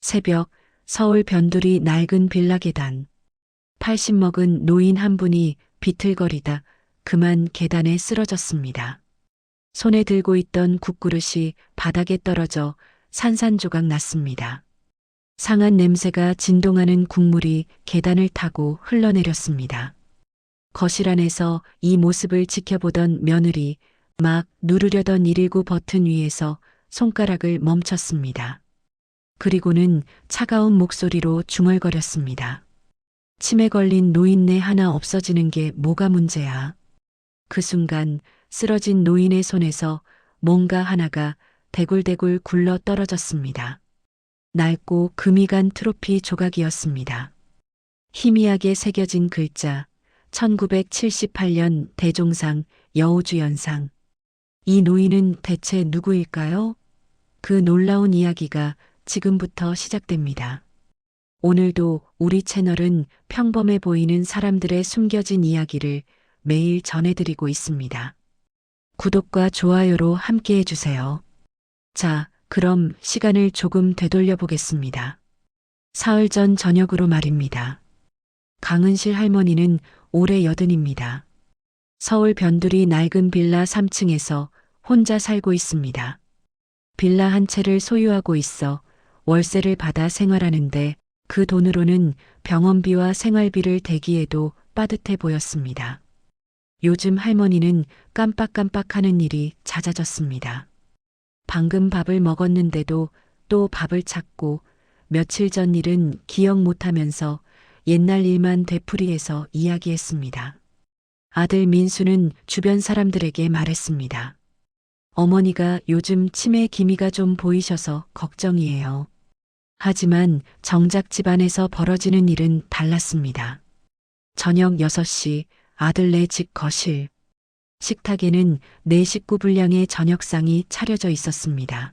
새벽, 서울 변두리 낡은 빌라 계단. 80 먹은 노인 한 분이 비틀거리다 그만 계단에 쓰러졌습니다. 손에 들고 있던 국그릇이 바닥에 떨어져 산산조각 났습니다. 상한 냄새가 진동하는 국물이 계단을 타고 흘러내렸습니다. 거실 안에서 이 모습을 지켜보던 며느리, 막 누르려던 119 버튼 위에서 손가락을 멈췄습니다. 그리고는 차가운 목소리로 중얼거렸습니다. 치매 걸린 노인네 하나 없어지는 게 뭐가 문제야. 그 순간 쓰러진 노인의 손에서 뭔가 하나가 대굴대굴 굴러 떨어졌습니다. 낡고 금이 간 트로피 조각이었습니다. 희미하게 새겨진 글자, 1978년 대종상 여우주연상. 이 노인은 대체 누구일까요? 그 놀라운 이야기가 지금부터 시작됩니다. 오늘도 우리 채널은 평범해 보이는 사람들의 숨겨진 이야기를 매일 전해드리고 있습니다. 구독과 좋아요로 함께 해주세요. 자, 그럼 시간을 조금 되돌려 보겠습니다. 사흘 전 저녁으로 말입니다. 강은실 할머니는 올해 80입니다. 서울 변두리 낡은 빌라 3층에서 혼자 살고 있습니다. 빌라 한 채를 소유하고 있어 월세를 받아 생활하는데 그 돈으로는 병원비와 생활비를 대기에도 빠듯해 보였습니다. 요즘 할머니는 깜빡깜빡하는 일이 잦아졌습니다. 방금 밥을 먹었는데도 또 밥을 찾고 며칠 전 일은 기억 못하면서 옛날 일만 되풀이해서 이야기했습니다. 아들 민수는 주변 사람들에게 말했습니다. 어머니가 요즘 치매 기미가 좀 보이셔서 걱정이에요. 하지만 정작 집안에서 벌어지는 일은 달랐습니다. 저녁 6시 아들네 집 거실. 식탁에는 4식구 분량의 저녁상이 차려져 있었습니다.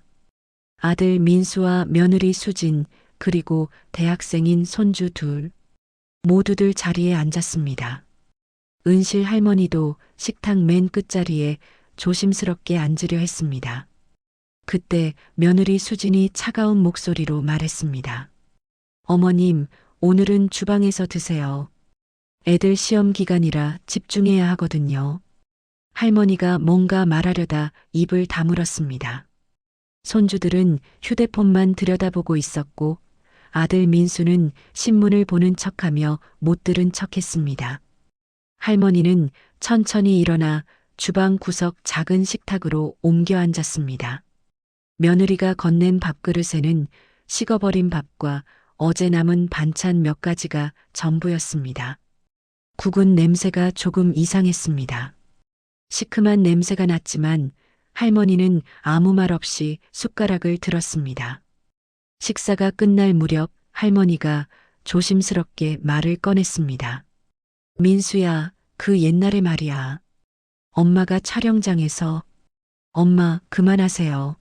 아들 민수와 며느리 수진, 그리고 대학생인 손주 둘. 모두들 자리에 앉았습니다. 은실 할머니도 식탁 맨 끝자리에 조심스럽게 앉으려 했습니다. 그때 며느리 수진이 차가운 목소리로 말했습니다. 어머님, 오늘은 주방에서 드세요. 애들 시험 기간이라 집중해야 하거든요. 할머니가 뭔가 말하려다 입을 다물었습니다. 손주들은 휴대폰만 들여다보고 있었고 아들 민수는 신문을 보는 척하며 못 들은 척했습니다. 할머니는 천천히 일어나 주방 구석 작은 식탁으로 옮겨 앉았습니다. 며느리가 건넨 밥그릇에는 식어버린 밥과 어제 남은 반찬 몇 가지가 전부였습니다. 국은 냄새가 조금 이상했습니다. 시큼한 냄새가 났지만 할머니는 아무 말 없이 숟가락을 들었습니다. 식사가 끝날 무렵 할머니가 조심스럽게 말을 꺼냈습니다. 민수야, 그 옛날의 말이야. 엄마가 촬영장에서. 엄마, 그만하세요.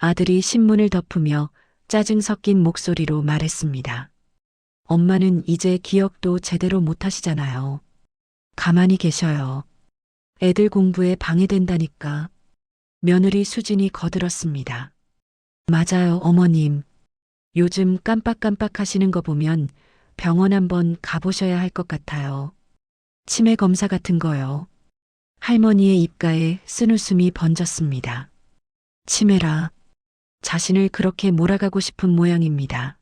아들이 신문을 덮으며 짜증 섞인 목소리로 말했습니다. 엄마는 이제 기억도 제대로 못하시잖아요. 가만히 계셔요. 애들 공부에 방해된다니까. 며느리 수진이 거들었습니다. 맞아요, 어머님. 요즘 깜빡깜빡 하시는 거 보면 병원 한번 가보셔야 할 것 같아요. 치매 검사 같은 거요. 할머니의 입가에 쓴웃음이 번졌습니다. 치매라. 자신을 그렇게 몰아가고 싶은 모양입니다.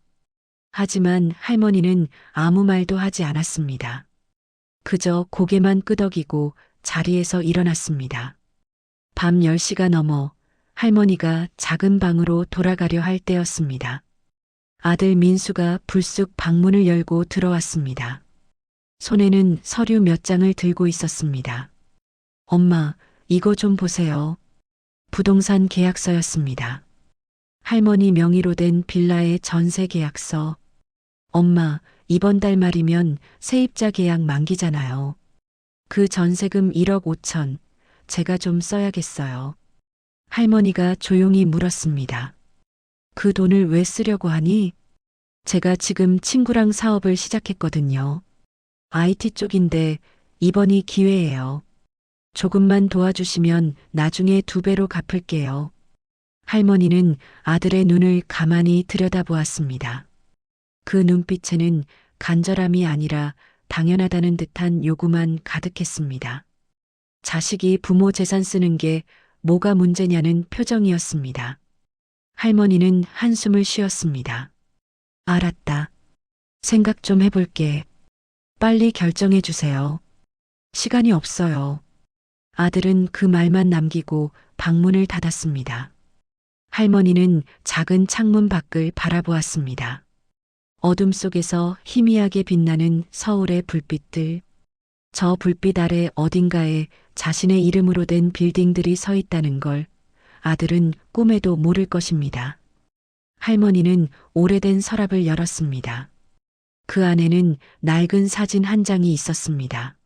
하지만 할머니는 아무 말도 하지 않았습니다. 그저 고개만 끄덕이고 자리에서 일어났습니다. 밤 10시가 넘어 할머니가 작은 방으로 돌아가려 할 때였습니다. 아들 민수가 불쑥 방문을 열고 들어왔습니다. 손에는 서류 몇 장을 들고 있었습니다. 엄마, 이거 좀 보세요. 부동산 계약서였습니다. 할머니 명의로 된 빌라의 전세 계약서. 엄마, 이번 달 말이면 세입자 계약 만기잖아요. 그 전세금 1억 5천, 제가 좀 써야겠어요. 할머니가 조용히 물었습니다. 그 돈을 왜 쓰려고 하니? 제가 지금 친구랑 사업을 시작했거든요. IT 쪽인데 이번이 기회예요. 조금만 도와주시면 나중에 2배로 갚을게요. 할머니는 아들의 눈을 가만히 들여다보았습니다. 그 눈빛에는 간절함이 아니라 당연하다는 듯한 요구만 가득했습니다. 자식이 부모 재산 쓰는 게 뭐가 문제냐는 표정이었습니다. 할머니는 한숨을 쉬었습니다. 알았다. 생각 좀 해볼게. 빨리 결정해 주세요. 시간이 없어요. 아들은 그 말만 남기고 방문을 닫았습니다. 할머니는 작은 창문 밖을 바라보았습니다. 어둠 속에서 희미하게 빛나는 서울의 불빛들. 저 불빛 아래 어딘가에 자신의 이름으로 된 빌딩들이 서 있다는 걸 아들은 꿈에도 모를 것입니다. 할머니는 오래된 서랍을 열었습니다. 그 안에는 낡은 사진 한 장이 있었습니다.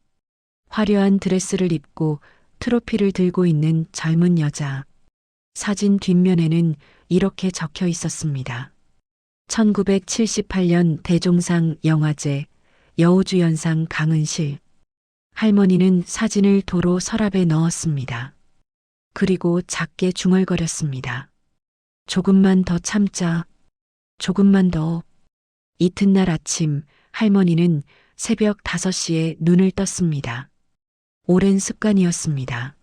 화려한 드레스를 입고 트로피를 들고 있는 젊은 여자. 사진 뒷면에는 이렇게 적혀 있었습니다. 1978년 대종상 영화제 여우주연상 강은실. 할머니는 사진을 도로 서랍에 넣었습니다. 그리고 작게 중얼거렸습니다. 조금만 더 참자. 조금만 더. 이튿날 아침 할머니는 새벽 5시에 눈을 떴습니다. 오랜 습관이었습니다.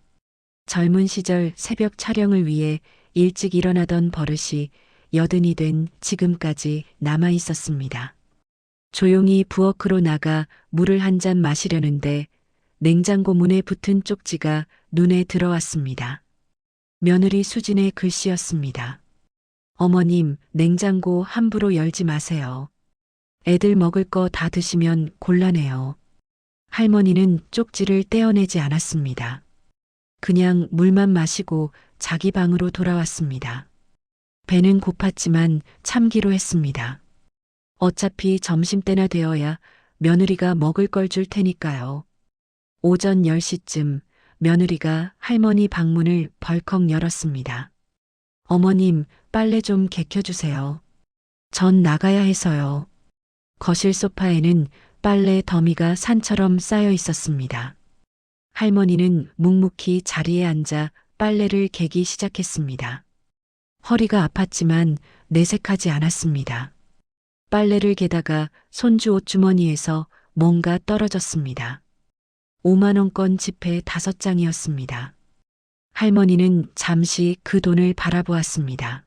젊은 시절 새벽 촬영을 위해 일찍 일어나던 버릇이 여든이 된 지금까지 남아 있었습니다. 조용히 부엌으로 나가 물을 한 잔 마시려는데 냉장고 문에 붙은 쪽지가 눈에 들어왔습니다. 며느리 수진의 글씨였습니다. 어머님, 냉장고 함부로 열지 마세요. 애들 먹을 거 다 드시면 곤란해요. 할머니는 쪽지를 떼어내지 않았습니다. 그냥 물만 마시고 자기 방으로 돌아왔습니다. 배는 고팠지만 참기로 했습니다. 어차피 점심때나 되어야 며느리가 먹을 걸 줄 테니까요. 오전 10시쯤 며느리가 할머니 방문을 벌컥 열었습니다. 어머님, 빨래 좀 개켜주세요. 전 나가야 해서요. 거실 소파에는 빨래 더미가 산처럼 쌓여 있었습니다. 할머니는 묵묵히 자리에 앉아 빨래를 개기 시작했습니다. 허리가 아팠지만 내색하지 않았습니다. 빨래를 개다가 손주 옷주머니에서 뭔가 떨어졌습니다. 5만원권 지폐 5장이었습니다. 할머니는 잠시 그 돈을 바라보았습니다.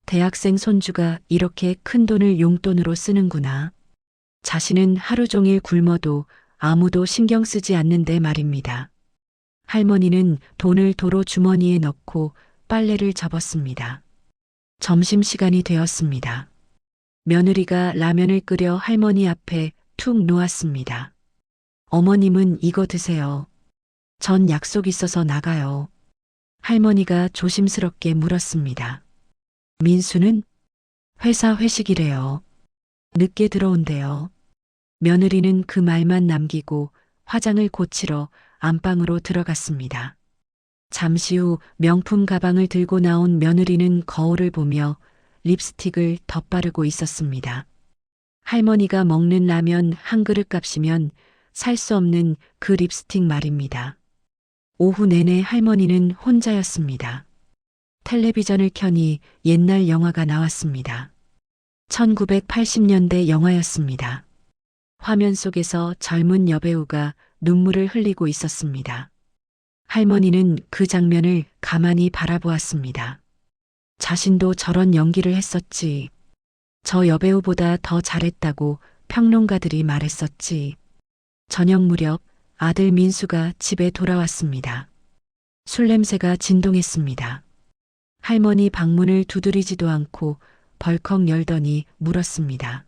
대학생 손주가 이렇게 큰 돈을 용돈으로 쓰는구나. 자신은 하루 종일 굶어도 아무도 신경 쓰지 않는데 말입니다. 할머니는 돈을 도로 주머니에 넣고 빨래를 접었습니다. 점심시간이 되었습니다. 며느리가 라면을 끓여 할머니 앞에 툭 놓았습니다. 어머님은 이거 드세요. 전 약속 있어서 나가요. 할머니가 조심스럽게 물었습니다. 민수는? 회사 회식이래요. 늦게 들어온대요. 며느리는 그 말만 남기고 화장을 고치러 안방으로 들어갔습니다. 잠시 후 명품 가방을 들고 나온 며느리는 거울을 보며 립스틱을 덧바르고 있었습니다. 할머니가 먹는 라면 한 그릇 값이면 살 수 없는 그 립스틱 말입니다. 오후 내내 할머니는 혼자였습니다. 텔레비전을 켜니 옛날 영화가 나왔습니다. 1980년대 영화였습니다. 화면 속에서 젊은 여배우가 눈물을 흘리고 있었습니다. 할머니는 그 장면을 가만히 바라보았습니다. 자신도 저런 연기를 했었지. 저 여배우보다 더 잘했다고 평론가들이 말했었지. 저녁 무렵 아들 민수가 집에 돌아왔습니다. 술 냄새가 진동했습니다. 할머니 방문을 두드리지도 않고 벌컥 열더니 물었습니다.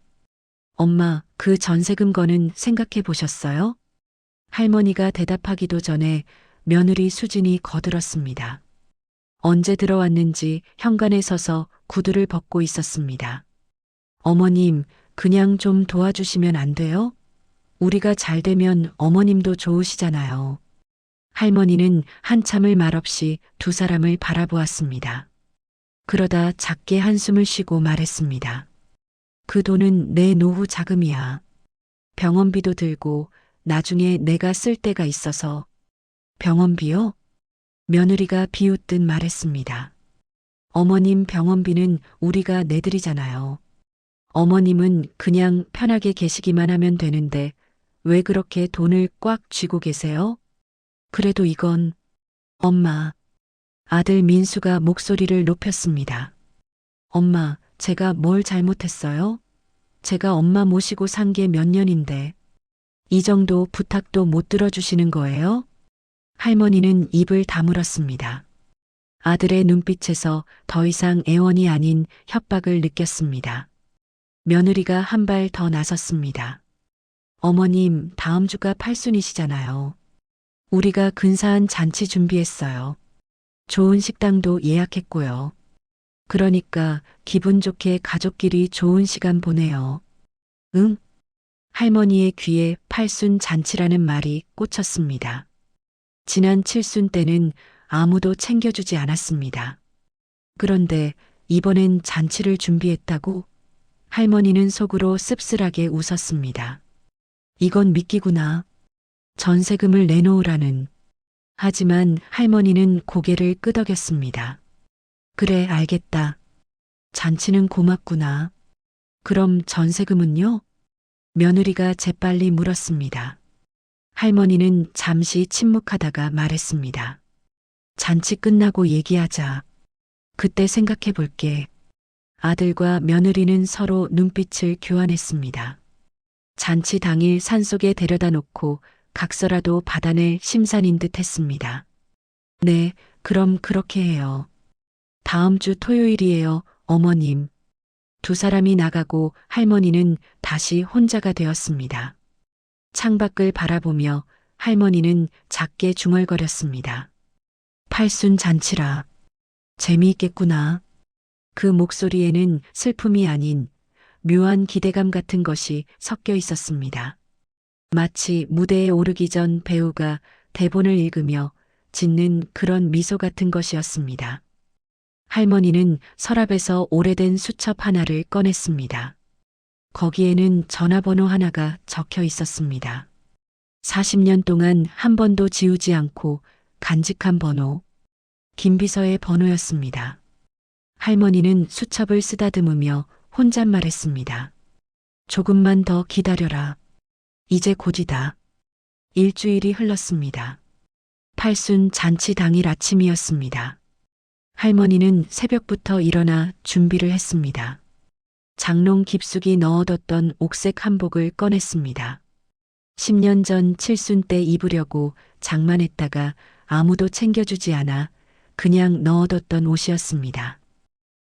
엄마, 그 전세금 거는 생각해 보셨어요? 할머니가 대답하기도 전에 며느리 수진이 거들었습니다. 언제 들어왔는지 현관에 서서 구두를 벗고 있었습니다. 어머님, 그냥 좀 도와주시면 안 돼요? 우리가 잘 되면 어머님도 좋으시잖아요. 할머니는 한참을 말없이 두 사람을 바라보았습니다. 그러다 작게 한숨을 쉬고 말했습니다. 그 돈은 내 노후 자금이야. 병원비도 들고 나중에 내가 쓸 때가 있어서. 병원비요? 며느리가 비웃듯 말했습니다. 어머님 병원비는 우리가 내드리잖아요. 어머님은 그냥 편하게 계시기만 하면 되는데 왜 그렇게 돈을 꽉 쥐고 계세요? 그래도 이건 엄마. 아들 민수가 목소리를 높였습니다. 엄마, 제가 뭘 잘못했어요? 제가 엄마 모시고 산 게 몇 년인데 이 정도 부탁도 못 들어주시는 거예요? 할머니는 입을 다물었습니다. 아들의 눈빛에서 더 이상 애원이 아닌 협박을 느꼈습니다. 며느리가 한 발 더 나섰습니다. 어머님, 다음 주가 팔순이시잖아요. 우리가 근사한 잔치 준비했어요. 좋은 식당도 예약했고요. 그러니까 기분 좋게 가족끼리 좋은 시간 보내요. 응? 할머니의 귀에 팔순 잔치라는 말이 꽂혔습니다. 지난 칠순 때는 아무도 챙겨주지 않았습니다. 그런데 이번엔 잔치를 준비했다고? 할머니는 속으로 씁쓸하게 웃었습니다. 이건 미끼구나. 전세금을 내놓으라는. 하지만 할머니는 고개를 끄덕였습니다. 그래, 알겠다. 잔치는 고맙구나. 그럼 전세금은요? 며느리가 재빨리 물었습니다. 할머니는 잠시 침묵하다가 말했습니다. 잔치 끝나고 얘기하자. 그때 생각해 볼게. 아들과 며느리는 서로 눈빛을 교환했습니다. 잔치 당일 산속에 데려다 놓고 각서라도 받아낼 심산인 듯 했습니다. 네, 그럼 그렇게 해요. 다음 주 토요일이에요, 어머님. 두 사람이 나가고 할머니는 다시 혼자가 되었습니다. 창밖을 바라보며 할머니는 작게 중얼거렸습니다. 팔순 잔치라. 재미있겠구나. 그 목소리에는 슬픔이 아닌 묘한 기대감 같은 것이 섞여 있었습니다. 마치 무대에 오르기 전 배우가 대본을 읽으며 짓는 그런 미소 같은 것이었습니다. 할머니는 서랍에서 오래된 수첩 하나를 꺼냈습니다. 거기에는 전화번호 하나가 적혀 있었습니다. 40년 동안 한 번도 지우지 않고 간직한 번호. 김비서의 번호였습니다. 할머니는 수첩을 쓰다듬으며 혼잣말했습니다. 조금만 더 기다려라. 이제 곧이다. 일주일이 흘렀습니다. 팔순 잔치 당일 아침이었습니다. 할머니는 새벽부터 일어나 준비를 했습니다. 장롱 깊숙이 넣어뒀던 옥색 한복을 꺼냈습니다. 10년 전 칠순 때 입으려고 장만했다가 아무도 챙겨주지 않아 그냥 넣어뒀던 옷이었습니다.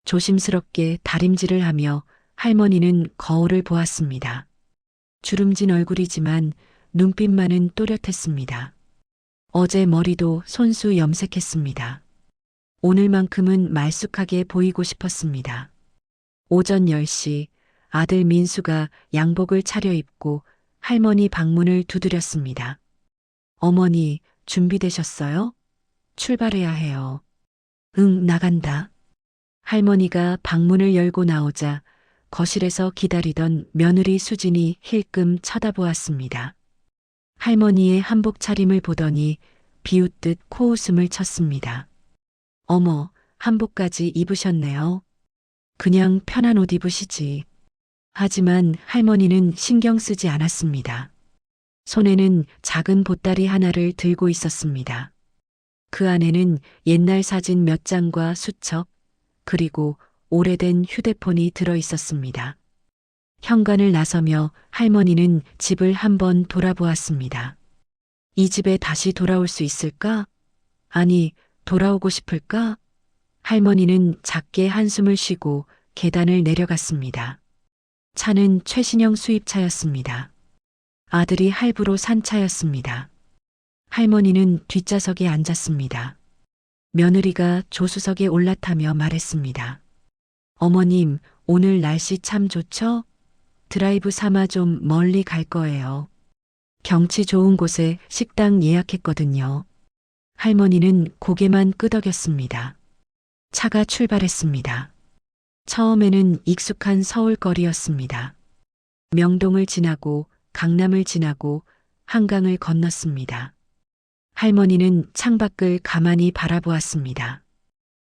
조심스럽게 다림질을 하며 할머니는 거울을 보았습니다. 주름진 얼굴이지만 눈빛만은 또렷했습니다. 어제 머리도 손수 염색했습니다. 오늘만큼은 말쑥하게 보이고 싶었습니다. 오전 10시 아들 민수가 양복을 차려입고 할머니 방문을 두드렸습니다. 어머니, 준비되셨어요? 출발해야 해요. 응, 나간다. 할머니가 방문을 열고 나오자 거실에서 기다리던 며느리 수진이 힐끔 쳐다보았습니다. 할머니의 한복 차림을 보더니 비웃듯 코웃음을 쳤습니다. 어머, 한복까지 입으셨네요. 그냥 편한 옷 입으시지. 하지만 할머니는 신경 쓰지 않았습니다. 손에는 작은 보따리 하나를 들고 있었습니다. 그 안에는 옛날 사진 몇 장과 수첩, 그리고 오래된 휴대폰이 들어 있었습니다. 현관을 나서며 할머니는 집을 한번 돌아보았습니다. 이 집에 다시 돌아올 수 있을까? 아니, 돌아오고 싶을까? 할머니는 작게 한숨을 쉬고 계단을 내려갔습니다. 차는 최신형 수입차였습니다. 아들이 할부로 산 차였습니다. 할머니는 뒷좌석에 앉았습니다. 며느리가 조수석에 올라타며 말했습니다. 어머님, 오늘 날씨 참 좋죠? 드라이브 삼아 좀 멀리 갈 거예요. 경치 좋은 곳에 식당 예약했거든요. 할머니는 고개만 끄덕였습니다. 차가 출발했습니다. 처음에는 익숙한 서울거리였습니다. 명동을 지나고 강남을 지나고 한강을 건넜습니다. 할머니는 창밖을 가만히 바라보았습니다.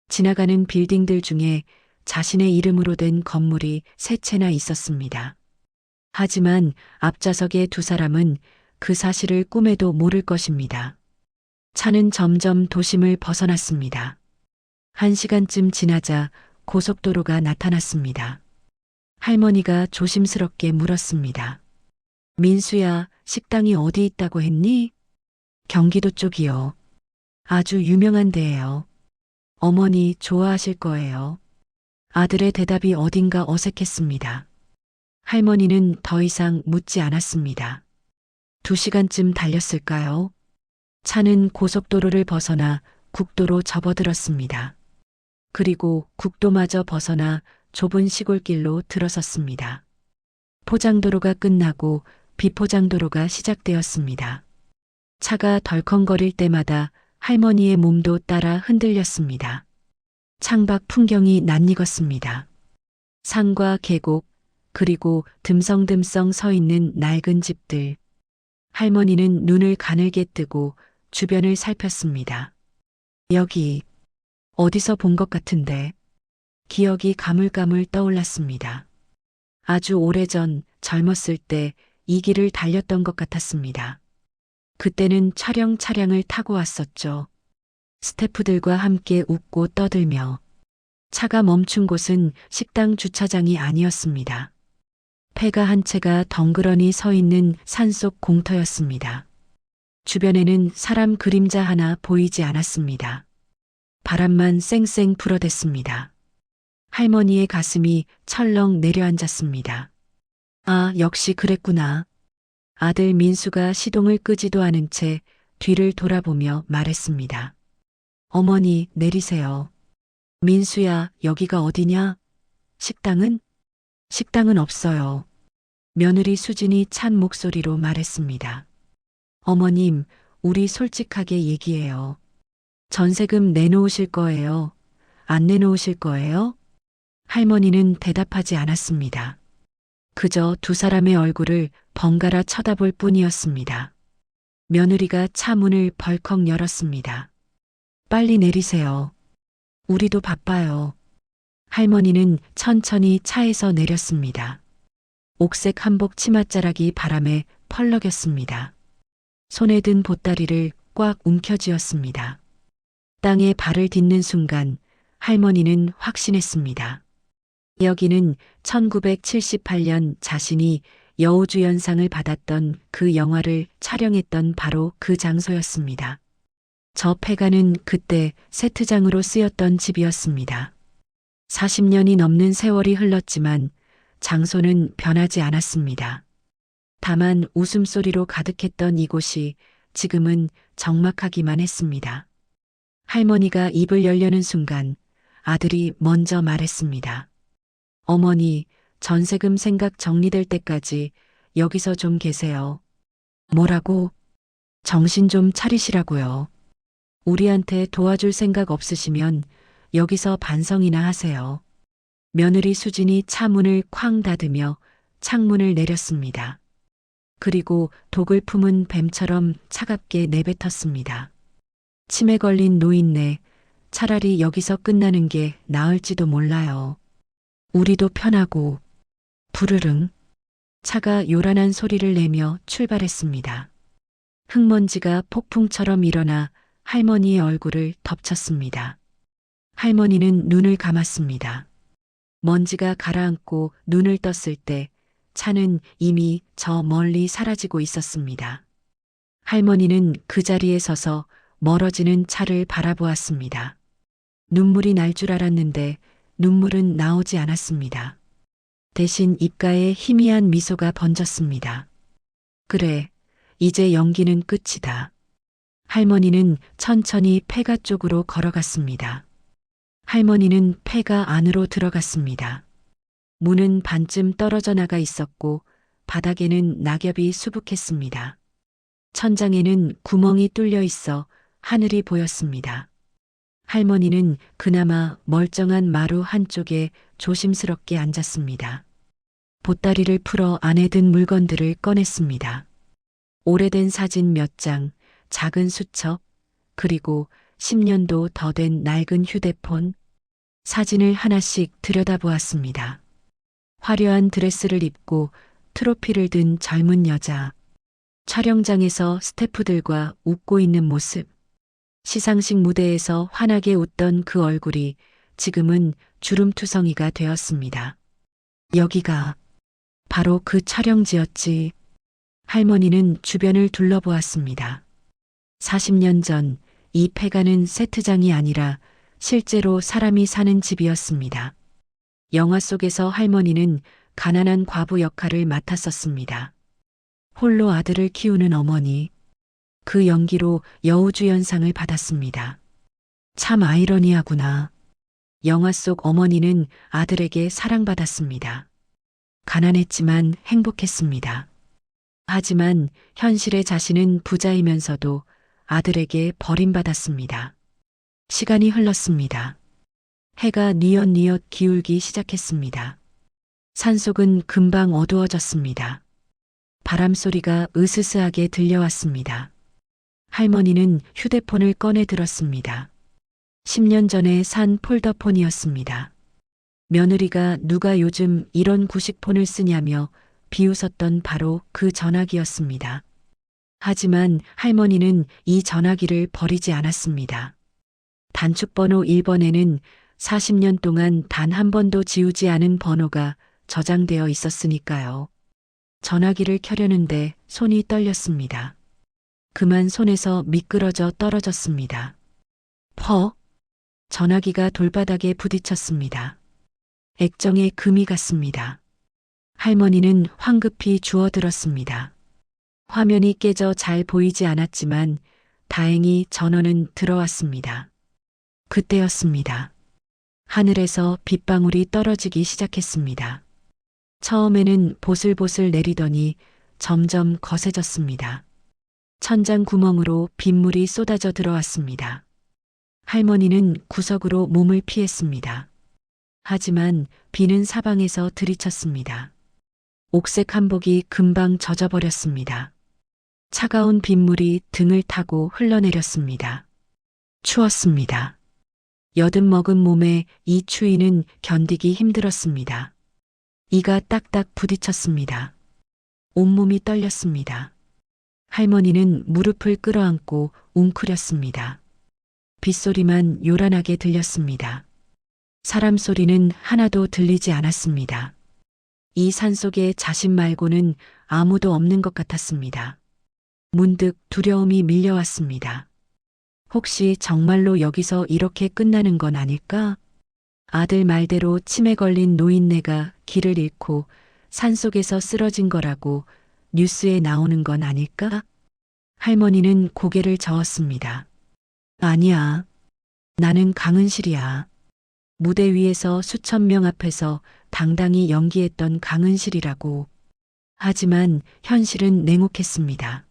지나가는 빌딩들 중에 자신의 이름으로 된 건물이 세 채나 있었습니다. 하지만 앞좌석의 두 사람은 그 사실을 꿈에도 모를 것입니다. 차는 점점 도심을 벗어났습니다. 1시간쯤 지나자 고속도로가 나타났습니다. 할머니가 조심스럽게 물었습니다. 민수야, 식당이 어디 있다고 했니? 경기도 쪽이요. 아주 유명한 데예요. 어머니 좋아하실 거예요. 아들의 대답이 어딘가 어색했습니다. 할머니는 더 이상 묻지 않았습니다. 2시간쯤 달렸을까요? 차는 고속도로를 벗어나 국도로 접어들었습니다. 그리고 국도마저 벗어나 좁은 시골길로 들어섰습니다. 포장도로가 끝나고 비포장도로가 시작되었습니다. 차가 덜컹거릴 때마다 할머니의 몸도 따라 흔들렸습니다. 창밖 풍경이 낯익었습니다. 산과 계곡, 그리고 듬성듬성 서 있는 낡은 집들. 할머니는 눈을 가늘게 뜨고 주변을 살폈습니다. 여기 어디서 본 것 같은데. 기억이 가물가물 떠올랐습니다. 아주 오래전 젊었을 때 이 길을 달렸던 것 같았습니다. 그때는 촬영 차량을 타고 왔었죠. 스태프들과 함께 웃고 떠들며. 차가 멈춘 곳은 식당 주차장이 아니었습니다. 폐가 한 채가 덩그러니 서 있는 산속 공터였습니다. 주변에는 사람 그림자 하나 보이지 않았습니다. 바람만 쌩쌩 불어댔습니다. 할머니의 가슴이 철렁 내려앉았습니다. 아, 역시 그랬구나. 아들 민수가 시동을 끄지도 않은 채 뒤를 돌아보며 말했습니다. 어머니, 내리세요. 민수야, 여기가 어디냐? 식당은? 식당은 없어요. 며느리 수진이 찬 목소리로 말했습니다. 어머님, 우리 솔직하게 얘기해요. 전세금 내놓으실 거예요? 안 내놓으실 거예요? 할머니는 대답하지 않았습니다. 그저 두 사람의 얼굴을 번갈아 쳐다볼 뿐이었습니다. 며느리가 차 문을 벌컥 열었습니다. 빨리 내리세요. 우리도 바빠요. 할머니는 천천히 차에서 내렸습니다. 옥색 한복 치맛자락이 바람에 펄럭였습니다. 손에 든 보따리를 꽉 움켜쥐었습니다. 땅에 발을 딛는 순간 할머니는 확신했습니다. 여기는 1978년 자신이 여우주연상을 받았던 그 영화를 촬영했던 바로 그 장소였습니다. 저 폐가는 그때 세트장으로 쓰였던 집이었습니다. 40년이 넘는 세월이 흘렀지만 장소는 변하지 않았습니다. 다만 웃음소리로 가득했던 이곳이 지금은 적막하기만 했습니다. 할머니가 입을 열려는 순간 아들이 먼저 말했습니다. 어머니, 전세금 생각 정리될 때까지 여기서 좀 계세요. 뭐라고? 정신 좀 차리시라고요. 우리한테 도와줄 생각 없으시면 여기서 반성이나 하세요. 며느리 수진이 차 문을 쾅 닫으며 창문을 내렸습니다. 그리고 독을 품은 뱀처럼 차갑게 내뱉었습니다. 치매 걸린 노인네, 차라리 여기서 끝나는 게 나을지도 몰라요. 우리도 편하고. 부르릉. 차가 요란한 소리를 내며 출발했습니다. 흙먼지가 폭풍처럼 일어나 할머니의 얼굴을 덮쳤습니다. 할머니는 눈을 감았습니다. 먼지가 가라앉고 눈을 떴을 때 차는 이미 저 멀리 사라지고 있었습니다. 할머니는 그 자리에 서서 멀어지는 차를 바라보았습니다. 눈물이 날 줄 알았는데 눈물은 나오지 않았습니다. 대신 입가에 희미한 미소가 번졌습니다. 그래, 이제 연기는 끝이다. 할머니는 천천히 폐가 쪽으로 걸어갔습니다. 할머니는 폐가 안으로 들어갔습니다. 문은 반쯤 떨어져 나가 있었고 바닥에는 낙엽이 수북했습니다. 천장에는 구멍이 뚫려 있어 하늘이 보였습니다. 할머니는 그나마 멀쩡한 마루 한쪽에 조심스럽게 앉았습니다. 보따리를 풀어 안에 든 물건들을 꺼냈습니다. 오래된 사진 몇 장, 작은 수첩, 그리고 10년도 더 된 낡은 휴대폰, 사진을 하나씩 들여다보았습니다. 화려한 드레스를 입고 트로피를 든 젊은 여자, 촬영장에서 스태프들과 웃고 있는 모습, 시상식 무대에서 환하게 웃던 그 얼굴이 지금은 주름투성이가 되었습니다. 여기가 바로 그 촬영지였지. 할머니는 주변을 둘러보았습니다. 40년 전 이 폐가는 세트장이 아니라 실제로 사람이 사는 집이었습니다. 영화 속에서 할머니는 가난한 과부 역할을 맡았었습니다. 홀로 아들을 키우는 어머니, 그 연기로 여우주연상을 받았습니다. 참 아이러니하구나. 영화 속 어머니는 아들에게 사랑받았습니다. 가난했지만 행복했습니다. 하지만 현실의 자신은 부자이면서도 아들에게 버림받았습니다. 시간이 흘렀습니다. 해가 뉘엿뉘엿 기울기 시작했습니다. 산속은 금방 어두워졌습니다. 바람소리가 으스스하게 들려왔습니다. 할머니는 휴대폰을 꺼내 들었습니다. 10년 전에 산 폴더폰이었습니다. 며느리가 누가 요즘 이런 구식폰을 쓰냐며 비웃었던 바로 그 전화기였습니다. 하지만 할머니는 이 전화기를 버리지 않았습니다. 단축번호 1번에는 40년 동안 단 한 번도 지우지 않은 번호가 저장되어 있었으니까요. 전화기를 켜려는데 손이 떨렸습니다. 그만 손에서 미끄러져 떨어졌습니다. 퍽! 전화기가 돌바닥에 부딪혔습니다. 액정에 금이 갔습니다. 할머니는 황급히 주워들었습니다. 화면이 깨져 잘 보이지 않았지만 다행히 전원은 들어왔습니다. 그때였습니다. 하늘에서 빗방울이 떨어지기 시작했습니다. 처음에는 보슬보슬 내리더니 점점 거세졌습니다. 천장 구멍으로 빗물이 쏟아져 들어왔습니다. 할머니는 구석으로 몸을 피했습니다. 하지만 비는 사방에서 들이쳤습니다. 옥색 한복이 금방 젖어버렸습니다. 차가운 빗물이 등을 타고 흘러내렸습니다. 추웠습니다. 여든 먹은 몸에 이 추위는 견디기 힘들었습니다. 이가 딱딱 부딪혔습니다. 온몸이 떨렸습니다. 할머니는 무릎을 끌어안고 웅크렸습니다. 빗소리만 요란하게 들렸습니다. 사람 소리는 하나도 들리지 않았습니다. 이 산속에 자신 말고는 아무도 없는 것 같았습니다. 문득 두려움이 밀려왔습니다. 혹시 정말로 여기서 이렇게 끝나는 건 아닐까? 아들 말대로 치매 걸린 노인네가 길을 잃고 산속에서 쓰러진 거라고 뉴스에 나오는 건 아닐까? 할머니는 고개를 저었습니다. 아니야. 나는 강은실이야. 무대 위에서 수천 명 앞에서 당당히 연기했던 강은실이라고. 하지만 현실은 냉혹했습니다.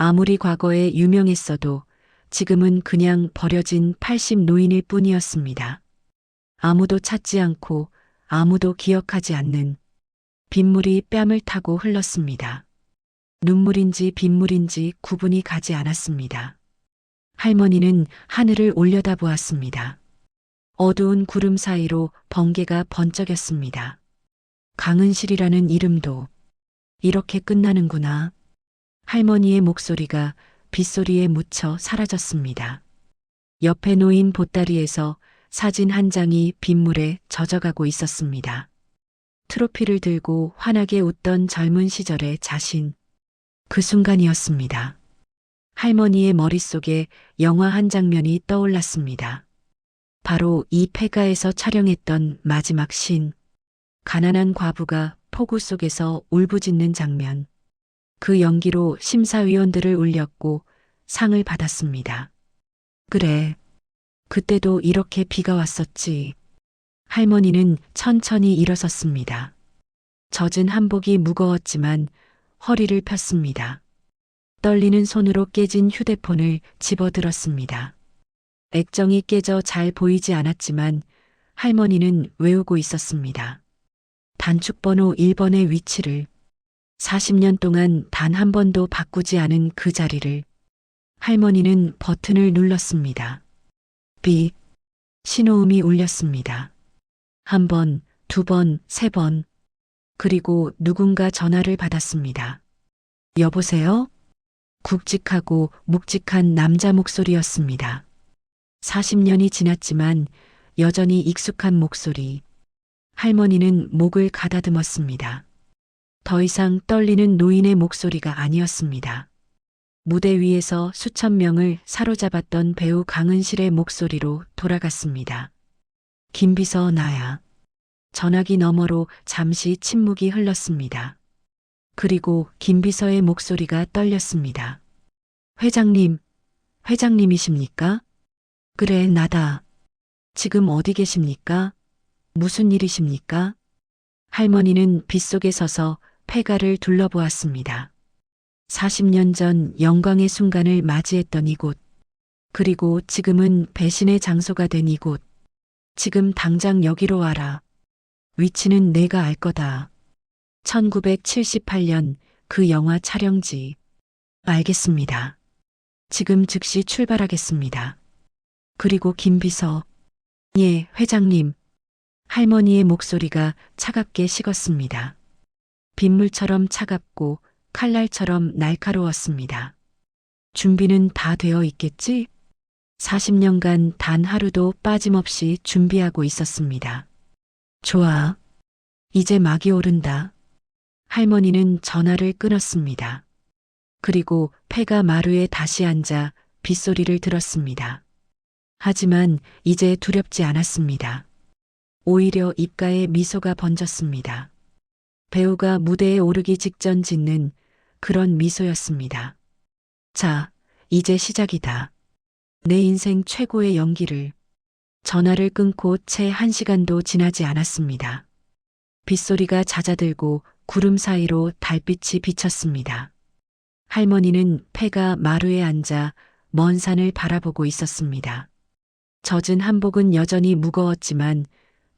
아무리 과거에 유명했어도 지금은 그냥 버려진 80 노인일 뿐이었습니다. 아무도 찾지 않고 아무도 기억하지 않는 빗물이 뺨을 타고 흘렀습니다. 눈물인지 빗물인지 구분이 가지 않았습니다. 할머니는 하늘을 올려다보았습니다. 어두운 구름 사이로 번개가 번쩍였습니다. 강은실이라는 이름도 이렇게 끝나는구나. 할머니의 목소리가 빗소리에 묻혀 사라졌습니다. 옆에 놓인 보따리에서 사진 한 장이 빗물에 젖어가고 있었습니다. 트로피를 들고 환하게 웃던 젊은 시절의 자신. 그 순간이었습니다. 할머니의 머릿속에 영화 한 장면이 떠올랐습니다. 바로 이 폐가에서 촬영했던 마지막 신. 가난한 과부가 폭우 속에서 울부짖는 장면. 그 연기로 심사위원들을 울렸고 상을 받았습니다. 그래. 그때도 이렇게 비가 왔었지. 할머니는 천천히 일어섰습니다. 젖은 한복이 무거웠지만 허리를 폈습니다. 떨리는 손으로 깨진 휴대폰을 집어들었습니다. 액정이 깨져 잘 보이지 않았지만 할머니는 외우고 있었습니다. 단축번호 1번의 위치를 40년 동안 단 한 번도 바꾸지 않은 그 자리를 할머니는 버튼을 눌렀습니다. 비 신호음이 울렸습니다. 한 번, 두 번, 세 번. 그리고 누군가 전화를 받았습니다. 여보세요? 굵직하고 묵직한 남자 목소리였습니다. 40년이 지났지만 여전히 익숙한 목소리. 할머니는 목을 가다듬었습니다. 더 이상 떨리는 노인의 목소리가 아니었습니다. 무대 위에서 수천 명을 사로잡았던 배우 강은실의 목소리로 돌아갔습니다. 김비서 나야. 전화기 너머로 잠시 침묵이 흘렀습니다. 그리고 김비서의 목소리가 떨렸습니다. 회장님, 회장님이십니까? 그래, 나다. 지금 어디 계십니까? 무슨 일이십니까? 할머니는 빗속에 서서 폐가를 둘러보았습니다. 40년 전 영광의 순간을 맞이했던 이곳, 그리고 지금은 배신의 장소가 된 이곳. 지금 당장 여기로 와라. 위치는 내가 알 거다. 1978년 그 영화 촬영지. 알겠습니다. 지금 즉시 출발하겠습니다. 그리고 김비서. 예, 회장님. 할머니의 목소리가 차갑게 식었습니다. 빗물처럼 차갑고 칼날처럼 날카로웠습니다. 준비는 다 되어 있겠지? 40년간 단 하루도 빠짐없이 준비하고 있었습니다. 좋아. 이제 막이 오른다. 할머니는 전화를 끊었습니다. 그리고 폐가 마루에 다시 앉아 빗소리를 들었습니다. 하지만 이제 두렵지 않았습니다. 오히려 입가에 미소가 번졌습니다. 배우가 무대에 오르기 직전 짓는 그런 미소였습니다. 자, 이제 시작이다. 내 인생 최고의 연기를. 전화를 끊고 채 1시간도 지나지 않았습니다. 빗소리가 잦아들고 구름 사이로 달빛이 비쳤습니다. 할머니는 폐가 마루에 앉아 먼 산을 바라보고 있었습니다. 젖은 한복은 여전히 무거웠지만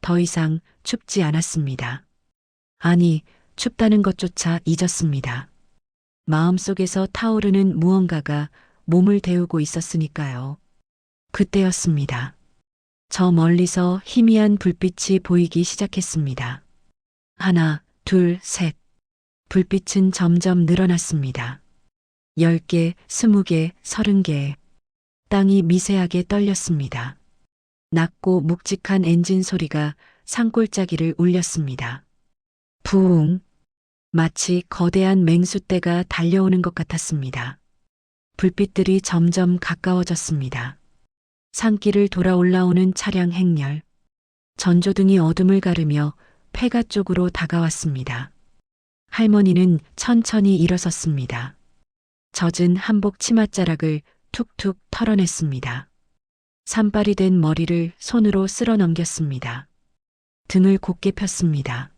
더 이상 춥지 않았습니다. 아니, 춥다는 것조차 잊었습니다. 마음속에서 타오르는 무언가가 몸을 데우고 있었으니까요. 그때였습니다. 저 멀리서 희미한 불빛이 보이기 시작했습니다. 하나, 둘, 셋. 불빛은 점점 늘어났습니다. 10개, 20개, 30개. 땅이 미세하게 떨렸습니다. 낮고 묵직한 엔진 소리가 산골짜기를 울렸습니다. 부웅. 마치 거대한 맹수떼가 달려오는 것 같았습니다. 불빛들이 점점 가까워졌습니다. 산길을 돌아 올라오는 차량 행렬. 전조등이 어둠을 가르며 폐가 쪽으로 다가왔습니다. 할머니는 천천히 일어섰습니다. 젖은 한복 치맛자락을 툭툭 털어냈습니다. 산발이 된 머리를 손으로 쓸어 넘겼습니다. 등을 곧게 폈습니다.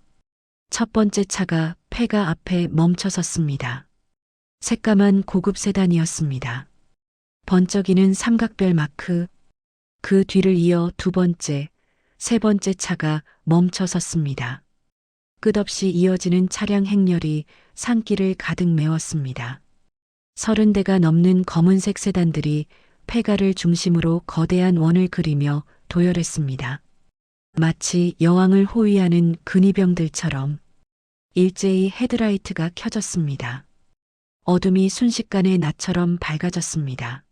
첫 번째 차가 폐가 앞에 멈춰 섰습니다. 새까만 고급 세단이었습니다. 번쩍이는 삼각별 마크. 그 뒤를 이어 두 번째, 세 번째 차가 멈춰 섰습니다. 끝없이 이어지는 차량 행렬이 산길을 가득 메웠습니다. 30대가 넘는 검은색 세단들이 폐가를 중심으로 거대한 원을 그리며 도열했습니다. 마치 여왕을 호위하는 근위병들처럼. 일제히 헤드라이트가 켜졌습니다. 어둠이 순식간에 낮처럼 밝아졌습니다.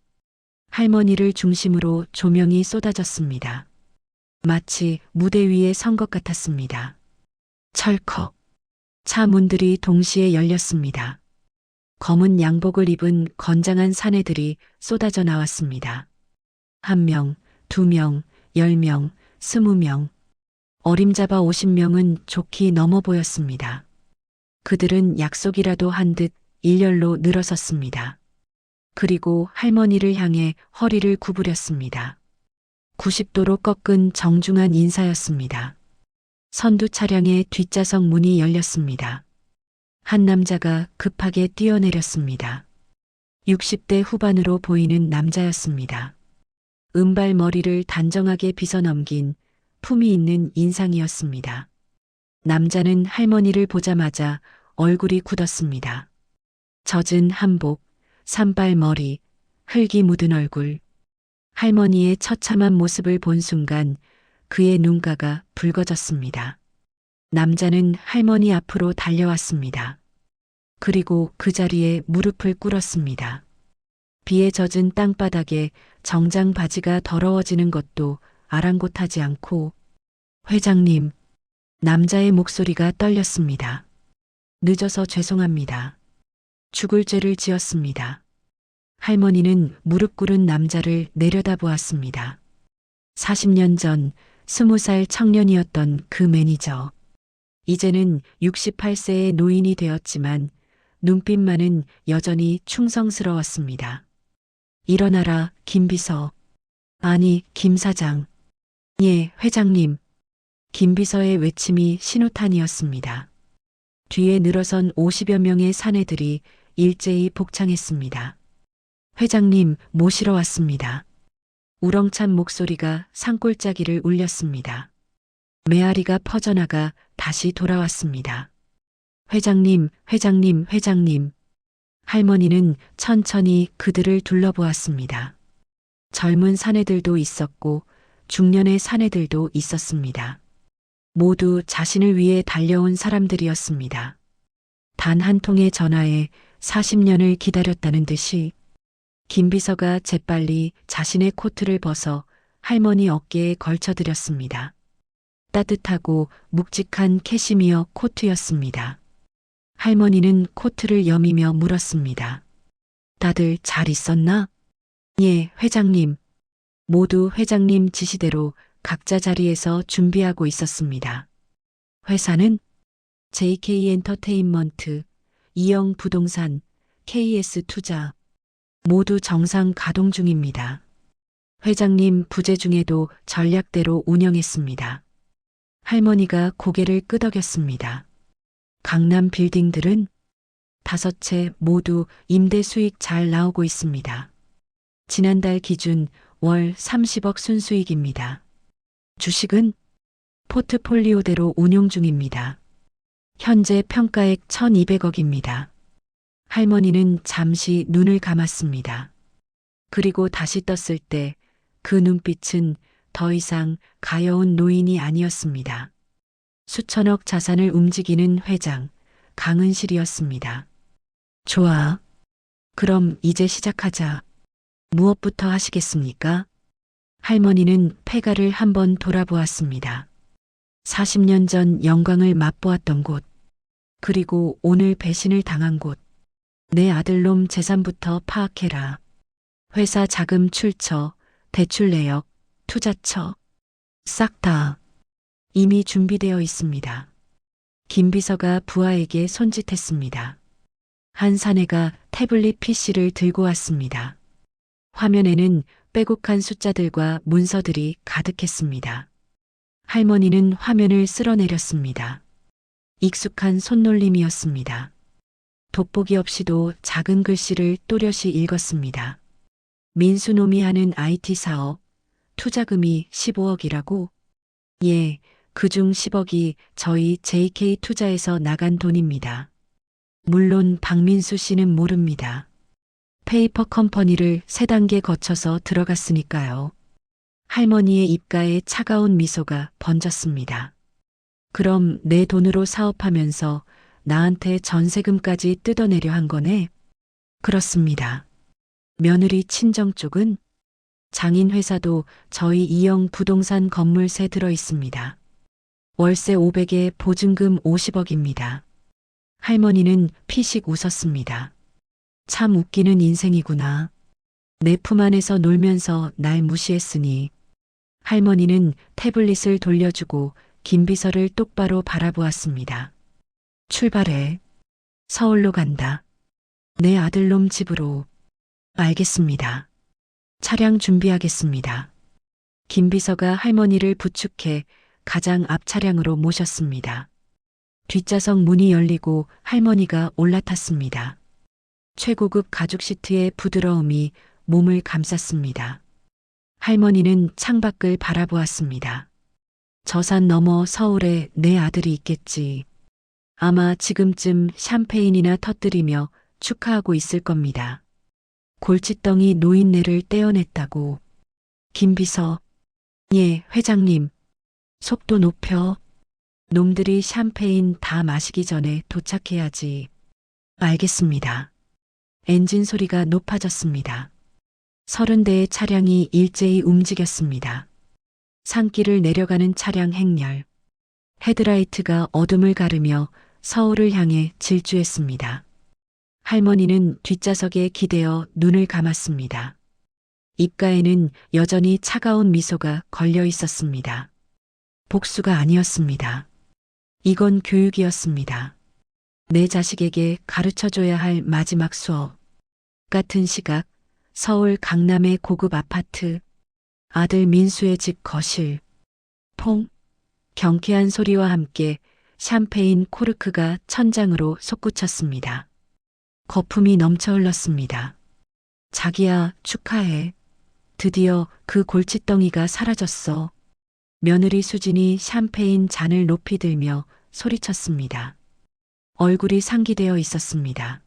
할머니를 중심으로 조명이 쏟아졌습니다. 마치 무대 위에 선 것 같았습니다. 철컥. 차 문들이 동시에 열렸습니다. 검은 양복을 입은 건장한 사내들이 쏟아져 나왔습니다. 1명, 2명, 10명, 20명. 어림잡아 50명은 좋게 넘어 보였습니다. 그들은 약속이라도 한 듯 일렬로 늘어섰습니다. 그리고 할머니를 향해 허리를 구부렸습니다. 90도로 꺾은 정중한 인사였습니다. 선두 차량의 뒷좌석 문이 열렸습니다. 한 남자가 급하게 뛰어내렸습니다. 60대 후반으로 보이는 남자였습니다. 은발 머리를 단정하게 빗어넘긴 품이 있는 인상이었습니다. 남자는 할머니를 보자마자 얼굴이 굳었습니다. 젖은 한복, 산발 머리, 흙이 묻은 얼굴. 할머니의 처참한 모습을 본 순간 그의 눈가가 붉어졌습니다. 남자는 할머니 앞으로 달려왔습니다. 그리고 그 자리에 무릎을 꿇었습니다. 비에 젖은 땅바닥에 정장 바지가 더러워지는 것도 아랑곳하지 않고 회장님, 남자의 목소리가 떨렸습니다. 늦어서 죄송합니다. 죽을 죄를 지었습니다. 할머니는 무릎 꿇은 남자를 내려다보았습니다. 40년 전 20살 청년이었던 그 매니저. 이제는 68세의 노인이 되었지만 눈빛만은 여전히 충성스러웠습니다. 일어나라, 김 비서. 아니, 김 사장. 예, 회장님. 김 비서의 외침이 신호탄이었습니다. 뒤에 늘어선 50여 명의 사내들이 일제히 복창했습니다. 회장님, 모시러 왔습니다. 우렁찬 목소리가 산골짜기를 울렸습니다. 메아리가 퍼져나가 다시 돌아왔습니다. 회장님, 회장님, 회장님. 할머니는 천천히 그들을 둘러보았습니다. 젊은 사내들도 있었고 중년의 사내들도 있었습니다. 모두 자신을 위해 달려온 사람들이었습니다. 단 한 통의 전화에 40년을 기다렸다는 듯이 김 비서가 재빨리 자신의 코트를 벗어 할머니 어깨에 걸쳐드렸습니다. 따뜻하고 묵직한 캐시미어 코트였습니다. 할머니는 코트를 여미며 물었습니다. 다들 잘 있었나? 예, 회장님. 모두 회장님 지시대로 각자 자리에서 준비하고 있었습니다. 회사는 JK 엔터테인먼트, 이영 부동산, KS 투자 모두 정상 가동 중입니다. 회장님 부재 중에도 전략대로 운영했습니다. 할머니가 고개를 끄덕였습니다. 강남 빌딩들은 5채 모두 임대 수익 잘 나오고 있습니다. 지난달 기준 월 30억 순수익입니다. 주식은 포트폴리오대로 운용 중입니다. 현재 평가액 1,200억입니다. 할머니는 잠시 눈을 감았습니다. 그리고 다시 떴을 때 그 눈빛은 더 이상 가여운 노인이 아니었습니다. 수천억 자산을 움직이는 회장, 강은실이었습니다. 좋아. 그럼 이제 시작하자. 무엇부터 하시겠습니까? 할머니는 폐가를 한번 돌아보았습니다. 40년 전 영광을 맛보았던 곳, 그리고 오늘 배신을 당한 곳. 내 아들놈 재산부터 파악해라. 회사 자금 출처, 대출 내역, 투자처. 싹 다 이미 준비되어 있습니다. 김 비서가 부하에게 손짓했습니다. 한 사내가 태블릿 PC를 들고 왔습니다. 화면에는 빼곡한 숫자들과 문서들이 가득했습니다. 할머니는 화면을 쓸어내렸습니다. 익숙한 손놀림이었습니다. 돋보기 없이도 작은 글씨를 또렷이 읽었습니다. 민수놈이 하는 IT 사업, 투자금이 15억이라고? 예, 그중 10억이 저희 JK 투자에서 나간 돈입니다. 물론 박민수 씨는 모릅니다. 페이퍼 컴퍼니를 3단계 거쳐서 들어갔으니까요. 할머니의 입가에 차가운 미소가 번졌습니다. 그럼 내 돈으로 사업하면서 나한테 전세금까지 뜯어내려 한 거네? 그렇습니다. 며느리 친정 쪽은? 장인 회사도 저희 이영 부동산 건물세 들어 있습니다. 월세 500에 보증금 50억입니다. 할머니는 피식 웃었습니다. 참 웃기는 인생이구나. 내 품 안에서 놀면서 날 무시했으니. 할머니는 태블릿을 돌려주고 김 비서를 똑바로 바라보았습니다. 출발해. 서울로 간다. 내 아들놈 집으로. 알겠습니다. 차량 준비하겠습니다. 김 비서가 할머니를 부축해 가장 앞 차량으로 모셨습니다. 뒷좌석 문이 열리고 할머니가 올라탔습니다. 최고급 가죽 시트의 부드러움이 몸을 감쌌습니다. 할머니는 창밖을 바라보았습니다. 저 산 너머 서울에 내 아들이 있겠지. 아마 지금쯤 샴페인이나 터뜨리며 축하하고 있을 겁니다. 골칫덩이 노인네를 떼어냈다고. 김비서. 예, 회장님. 속도 높여. 놈들이 샴페인 다 마시기 전에 도착해야지. 알겠습니다. 엔진 소리가 높아졌습니다. 30대의 차량이 일제히 움직였습니다. 산길을 내려가는 차량 행렬. 헤드라이트가 어둠을 가르며 서울을 향해 질주했습니다. 할머니는 뒷좌석에 기대어 눈을 감았습니다. 입가에는 여전히 차가운 미소가 걸려 있었습니다. 복수가 아니었습니다. 이건 교육이었습니다. 내 자식에게 가르쳐줘야 할 마지막 수업. 같은 시각, 서울 강남의 고급 아파트, 아들 민수의 집 거실, 퐁, 경쾌한 소리와 함께 샴페인 코르크가 천장으로 솟구쳤습니다. 거품이 넘쳐 흘렀습니다. 자기야, 축하해. 드디어 그 골칫덩이가 사라졌어. 며느리 수진이 샴페인 잔을 높이 들며 소리쳤습니다. 얼굴이 상기되어 있었습니다.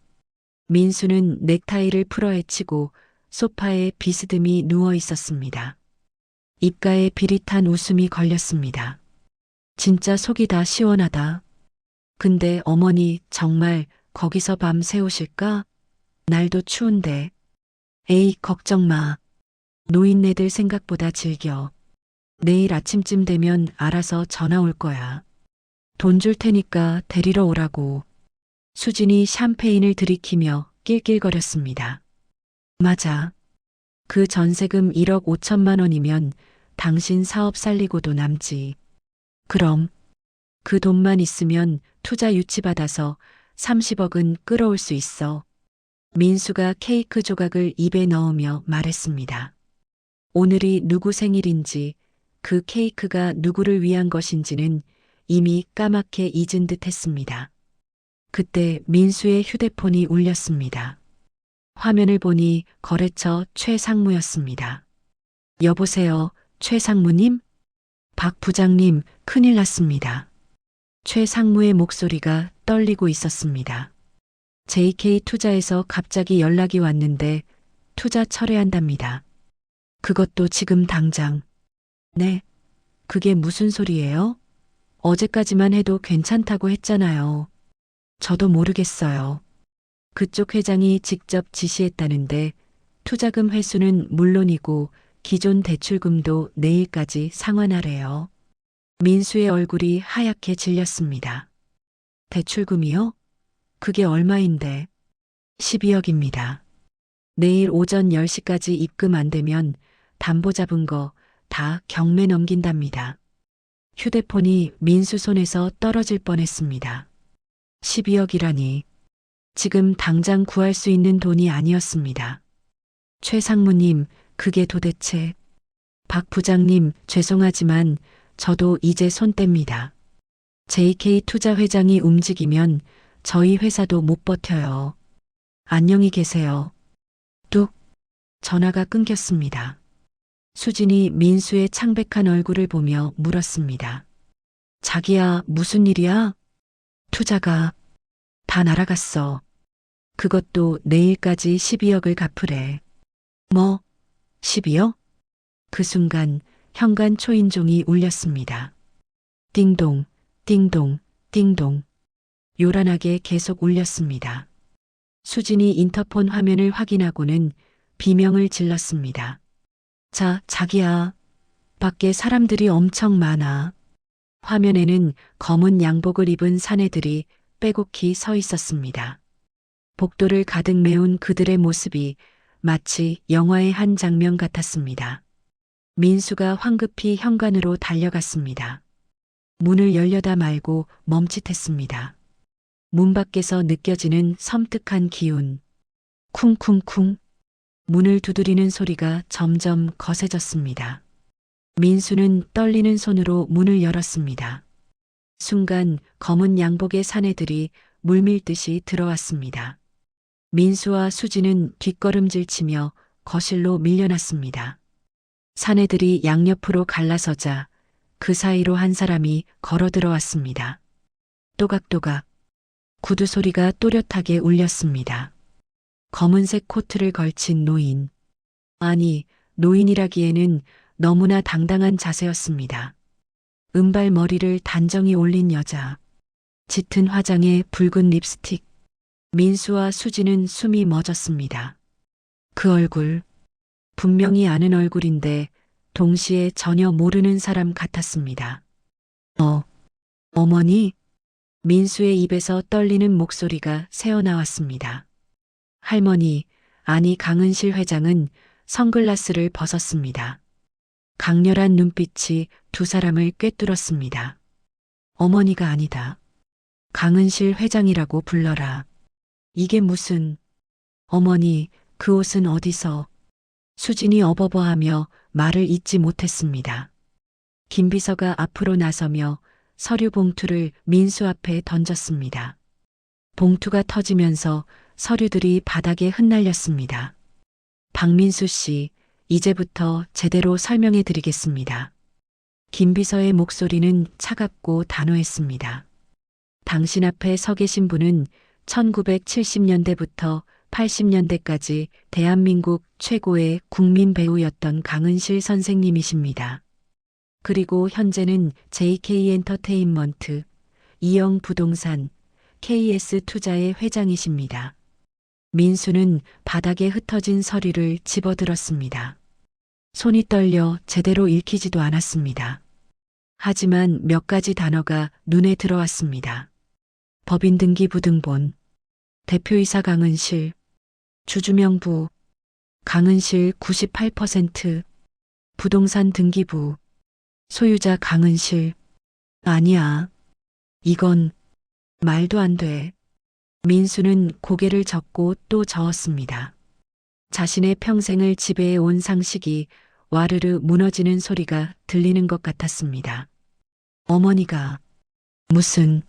민수는 넥타이를 풀어헤치고 소파에 비스듬히 누워 있었습니다. 입가에 비릿한 웃음이 걸렸습니다. 진짜 속이 다 시원하다. 근데 어머니 정말 거기서 밤 새우실까? 날도 추운데. 에이, 걱정 마. 노인네들 생각보다 즐겨. 내일 아침쯤 되면 알아서 전화 올 거야. 돈 줄 테니까 데리러 오라고. 수진이 샴페인을 들이키며 낄낄거렸습니다. 맞아. 그 전세금 1억 5천만 원이면 당신 사업 살리고도 남지. 그럼 그 돈만 있으면 투자 유치 받아서 30억은 끌어올 수 있어. 민수가 케이크 조각을 입에 넣으며 말했습니다. 오늘이 누구 생일인지, 그 케이크가 누구를 위한 것인지는 이미 까맣게 잊은 듯 했습니다. 그때 민수의 휴대폰이 울렸습니다. 화면을 보니 거래처 최상무였습니다. 여보세요, 최상무님? 박 부장님, 큰일 났습니다. 최상무의 목소리가 떨리고 있었습니다. JK 투자에서 갑자기 연락이 왔는데 투자 철회한답니다. 그것도 지금 당장. 네, 그게 무슨 소리예요? 어제까지만 해도 괜찮다고 했잖아요. 저도 모르겠어요. 그쪽 회장이 직접 지시했다는데 투자금 회수는 물론이고 기존 대출금도 내일까지 상환하래요. 민수의 얼굴이 하얗게 질렸습니다. 대출금이요? 그게 얼마인데? 12억입니다. 내일 오전 10시까지 입금 안 되면 담보 잡은 거 다 경매 넘긴답니다. 휴대폰이 민수 손에서 떨어질 뻔했습니다. 12억이라니. 지금 당장 구할 수 있는 돈이 아니었습니다. 최 상무님, 그게 도대체. 박 부장님, 죄송하지만 저도 이제 손 뗍니다. JK 투자 회장이 움직이면 저희 회사도 못 버텨요. 안녕히 계세요. 뚝. 전화가 끊겼습니다. 수진이 민수의 창백한 얼굴을 보며 물었습니다. 자기야, 무슨 일이야? 투자가 다 날아갔어. 그것도 내일까지 12억을 갚으래. 뭐? 12억? 그 순간 현관 초인종이 울렸습니다. 띵동, 띵동, 띵동. 요란하게 계속 울렸습니다. 수진이 인터폰 화면을 확인하고는 비명을 질렀습니다. 자, 자기야. 밖에 사람들이 엄청 많아. 화면에는 검은 양복을 입은 사내들이 빼곡히 서 있었습니다. 복도를 가득 메운 그들의 모습이 마치 영화의 한 장면 같았습니다. 민수가 황급히 현관으로 달려갔습니다. 문을 열려다 말고 멈칫했습니다. 문 밖에서 느껴지는 섬뜩한 기운. 쿵쿵쿵. 문을 두드리는 소리가 점점 거세졌습니다. 민수는 떨리는 손으로 문을 열었습니다. 순간 검은 양복의 사내들이 물밀듯이 들어왔습니다. 민수와 수지는 뒷걸음질 치며 거실로 밀려났습니다. 사내들이 양옆으로 갈라서자 그 사이로 한 사람이 걸어 들어왔습니다. 또각또각 구두 소리가 또렷하게 울렸습니다. 검은색 코트를 걸친 노인. 아니, 노인이라기에는 너무나 당당한 자세였습니다. 은발 머리를 단정히 올린 여자, 짙은 화장에 붉은 립스틱. 민수와 수지는 숨이 멎었습니다. 그 얼굴, 분명히 아는 얼굴인데 동시에 전혀 모르는 사람 같았습니다. 어머니? 민수의 입에서 떨리는 목소리가 새어나왔습니다. 할머니, 아니 강은실 회장은 선글라스를 벗었습니다. 강렬한 눈빛이 두 사람을 꿰뚫었습니다. 어머니가 아니다. 강은실 회장이라고 불러라. 이게 무슨... 어머니, 그 옷은 어디서... 수진이 어버버하며 말을 잇지 못했습니다. 김 비서가 앞으로 나서며 서류 봉투를 민수 앞에 던졌습니다. 봉투가 터지면서 서류들이 바닥에 흩날렸습니다. 박민수 씨, 이제부터 제대로 설명해 드리겠습니다. 김 비서의 목소리는 차갑고 단호했습니다. 당신 앞에 서 계신 분은 1970년대부터 80년대까지 대한민국 최고의 국민 배우였던 강은실 선생님이십니다. 그리고 현재는 JK 엔터테인먼트, 이영 부동산, KS 투자의 회장이십니다. 민수는 바닥에 흩어진 서류를 집어들었습니다. 손이 떨려 제대로 읽히지도 않았습니다. 하지만 몇 가지 단어가 눈에 들어왔습니다. 법인 등기부 등본, 대표이사 강은실, 주주명부, 강은실 98%, 부동산 등기부, 소유자 강은실. 아니야. 이건 말도 안 돼. 민수는 고개를 젓고 또 저었습니다. 자신의 평생을 지배해 온 상식이 와르르 무너지는 소리가 들리는 것 같았습니다. 어머니가 무슨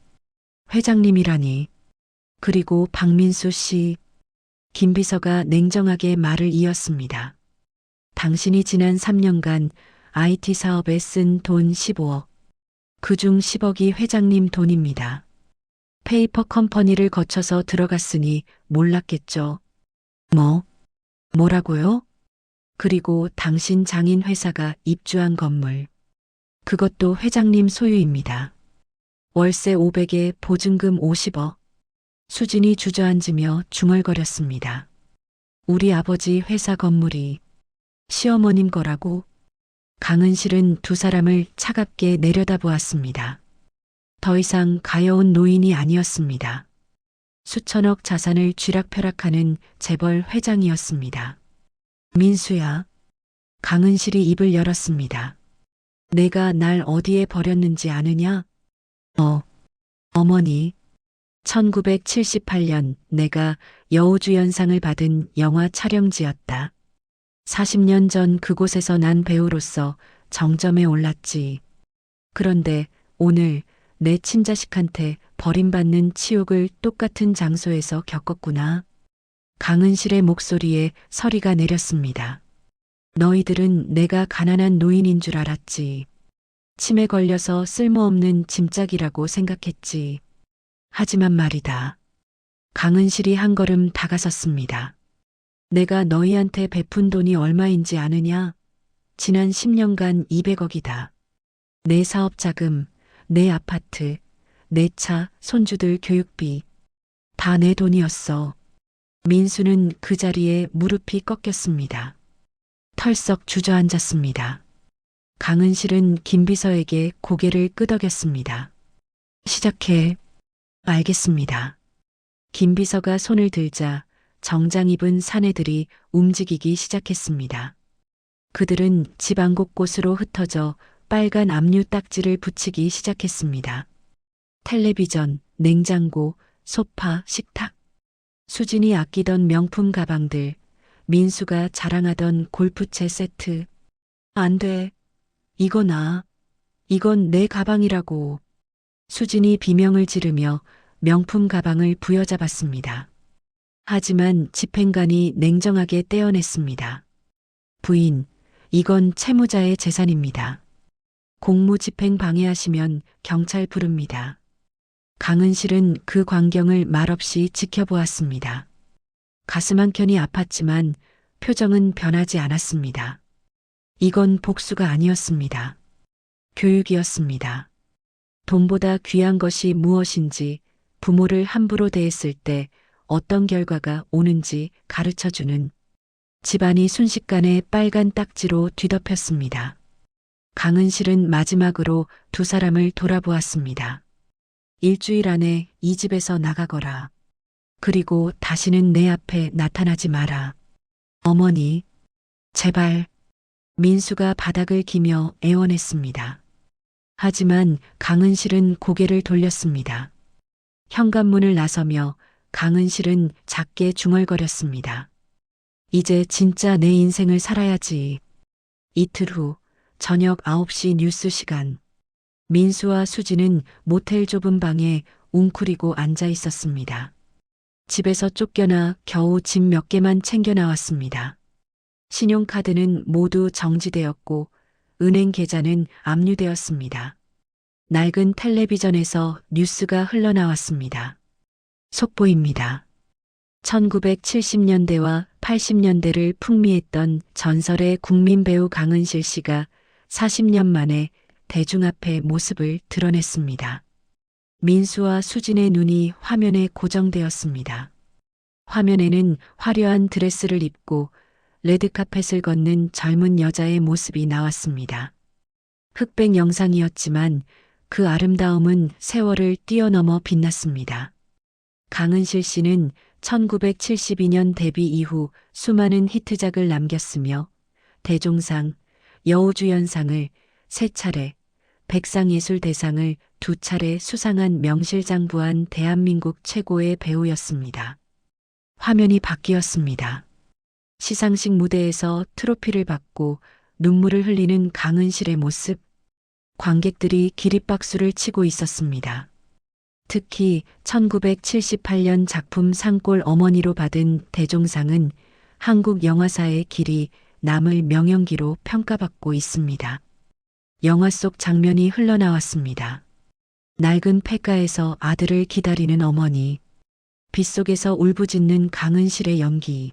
회장님이라니. 그리고 박민수 씨, 김 비서가 냉정하게 말을 이었습니다. 당신이 지난 3년간 IT 사업에 쓴 돈 15억. 그중 10억이 회장님 돈입니다. 페이퍼 컴퍼니를 거쳐서 들어갔으니 몰랐겠죠. 뭐라고요? 그리고 당신 장인 회사가 입주한 건물. 그것도 회장님 소유입니다. 월세 500에 보증금 50억. 수진이 주저앉으며 중얼거렸습니다. 우리 아버지 회사 건물이 시어머님 거라고? 강은실은 두 사람을 차갑게 내려다보았습니다. 더 이상 가여운 노인이 아니었습니다. 수천억 자산을 쥐락펴락하는 재벌 회장이었습니다. 민수야. 강은실이 입을 열었습니다. 내가 날 어디에 버렸는지 아느냐? 어머니. 1978년 내가 여우주연상을 받은 영화 촬영지였다. 40년 전 그곳에서 난 배우로서 정점에 올랐지. 그런데 오늘 내 친자식한테 버림받는 치욕을 똑같은 장소에서 겪었구나. 강은실의 목소리에 서리가 내렸습니다. 너희들은 내가 가난한 노인인 줄 알았지. 치매 걸려서 쓸모없는 짐짝이라고 생각했지. 하지만 말이다. 강은실이 한 걸음 다가섰습니다. 내가 너희한테 베푼 돈이 얼마인지 아느냐? 지난 10년간 200억이다. 내 사업 자금, 내 아파트, 내 차, 손주들 교육비. 다 내 돈이었어. 민수는 그 자리에 무릎이 꺾였습니다. 털썩 주저앉았습니다. 강은실은 김 비서에게 고개를 끄덕였습니다. 시작해. 알겠습니다. 김 비서가 손을 들자 정장 입은 사내들이 움직이기 시작했습니다. 그들은 집안 곳곳으로 흩어져 빨간 압류 딱지를 붙이기 시작했습니다. 텔레비전, 냉장고, 소파, 식탁. 수진이 아끼던 명품 가방들, 민수가 자랑하던 골프채 세트. 안 돼. 이건 내 가방이라고. 수진이 비명을 지르며 명품 가방을 부여잡았습니다. 하지만 집행관이 냉정하게 떼어냈습니다. 부인, 이건 채무자의 재산입니다. 공무집행 방해하시면 경찰 부릅니다. 강은실은 그 광경을 말없이 지켜보았습니다. 가슴 한켠이 아팠지만 표정은 변하지 않았습니다. 이건 복수가 아니었습니다. 교육이었습니다. 돈보다 귀한 것이 무엇인지, 부모를 함부로 대했을 때 어떤 결과가 오는지 가르쳐주는, 집안이 순식간에 빨간 딱지로 뒤덮였습니다. 강은실은 마지막으로 두 사람을 돌아보았습니다. 일주일 안에 이 집에서 나가거라. 그리고 다시는 내 앞에 나타나지 마라. 어머니, 제발. 민수가 바닥을 기며 애원했습니다. 하지만 강은실은 고개를 돌렸습니다. 현관문을 나서며 강은실은 작게 중얼거렸습니다. 이제 진짜 내 인생을 살아야지. 이틀 후 저녁 9시 뉴스 시간. 민수와 수지는 모텔 좁은 방에 웅크리고 앉아 있었습니다. 집에서 쫓겨나 겨우 집 몇 개만 챙겨 나왔습니다. 신용카드는 모두 정지되었고 은행 계좌는 압류되었습니다. 낡은 텔레비전에서 뉴스가 흘러나왔습니다. 속보입니다. 1970년대와 80년대를 풍미했던 전설의 국민 배우 강은실 씨가 40년 만에 대중 앞에 모습을 드러냈습니다. 민수와 수진의 눈이 화면에 고정되었습니다. 화면에는 화려한 드레스를 입고 레드카펫을 걷는 젊은 여자의 모습이 나왔습니다. 흑백 영상이었지만 그 아름다움은 세월을 뛰어넘어 빛났습니다. 강은실 씨는 1972년 데뷔 이후 수많은 히트작을 남겼으며 대종상, 여우주연상을 3차례, 백상예술대상을 2차례 수상한 명실장부한 대한민국 최고의 배우였습니다. 화면이 바뀌었습니다. 시상식 무대에서 트로피를 받고 눈물을 흘리는 강은실의 모습, 관객들이 기립박수를 치고 있었습니다. 특히 1978년 작품 산골 어머니로 받은 대종상은 한국 영화사의 길이 남을 명연기로 평가받고 있습니다. 영화 속 장면이 흘러나왔습니다. 낡은 폐가에서 아들을 기다리는 어머니, 빗속에서 울부짖는 강은실의 연기.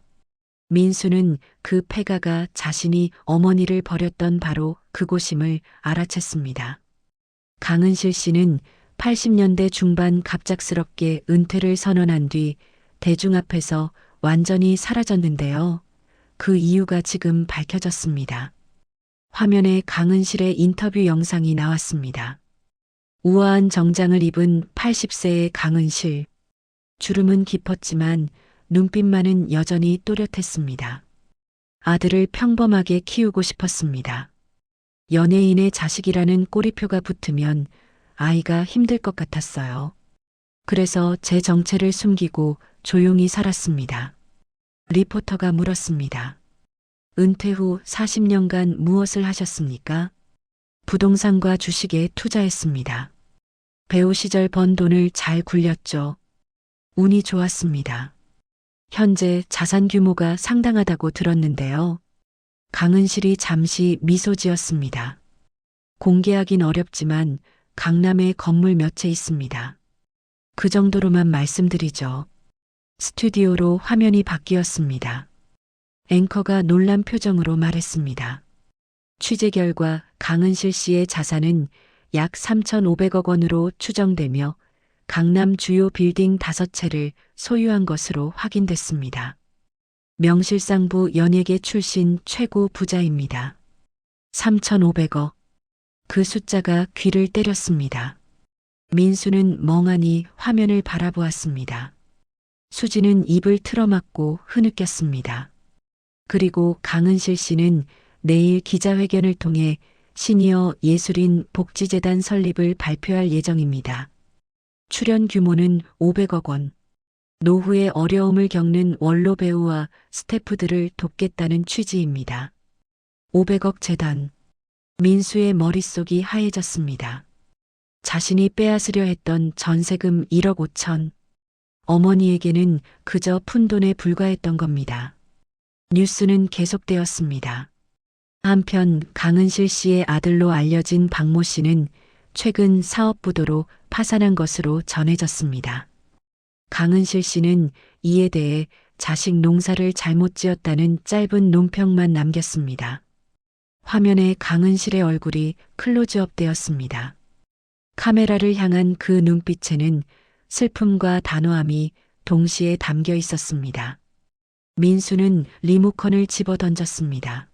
민수는 그 폐가가 자신이 어머니를 버렸던 바로 그곳임을 알아챘습니다. 강은실 씨는 80년대 중반 갑작스럽게 은퇴를 선언한 뒤 대중 앞에서 완전히 사라졌는데요. 그 이유가 지금 밝혀졌습니다. 화면에 강은실의 인터뷰 영상이 나왔습니다. 우아한 정장을 입은 80세의 강은실. 주름은 깊었지만 눈빛만은 여전히 또렷했습니다. 아들을 평범하게 키우고 싶었습니다. 연예인의 자식이라는 꼬리표가 붙으면 아이가 힘들 것 같았어요. 그래서 제 정체를 숨기고 조용히 살았습니다. 리포터가 물었습니다. 은퇴 후 40년간 무엇을 하셨습니까? 부동산과 주식에 투자했습니다. 배우 시절 번 돈을 잘 굴렸죠. 운이 좋았습니다. 현재 자산 규모가 상당하다고 들었는데요. 강은실이 잠시 미소 지었습니다. 공개하긴 어렵지만 강남에 건물 몇 채 있습니다. 그 정도로만 말씀드리죠. 스튜디오로 화면이 바뀌었습니다. 앵커가 놀란 표정으로 말했습니다. 취재 결과 강은실 씨의 자산은 약 3,500억 원으로 추정되며 강남 주요 빌딩 5채를 소유한 것으로 확인됐습니다. 명실상부 연예계 출신 최고 부자입니다. 3,500억. 그 숫자가 귀를 때렸습니다. 민수는 멍하니 화면을 바라보았습니다. 수지는 입을 틀어막고 흐느꼈습니다. 그리고 강은실 씨는 내일 기자회견을 통해 시니어 예술인 복지재단 설립을 발표할 예정입니다. 출연 규모는 500억 원. 노후의 어려움을 겪는 원로 배우와 스태프들을 돕겠다는 취지입니다. 500억 재단. 민수의 머릿속이 하얘졌습니다. 자신이 빼앗으려 했던 전세금 1억 5천. 어머니에게는 그저 푼돈에 불과했던 겁니다. 뉴스는 계속되었습니다. 한편 강은실 씨의 아들로 알려진 박모 씨는 최근 사업부도로 파산한 것으로 전해졌습니다. 강은실 씨는 이에 대해 자식 농사를 잘못 지었다는 짧은 논평만 남겼습니다. 화면에 강은실의 얼굴이 클로즈업 되었습니다. 카메라를 향한 그 눈빛에는 슬픔과 단호함이 동시에 담겨 있었습니다. 민수는 리모컨을 집어 던졌습니다.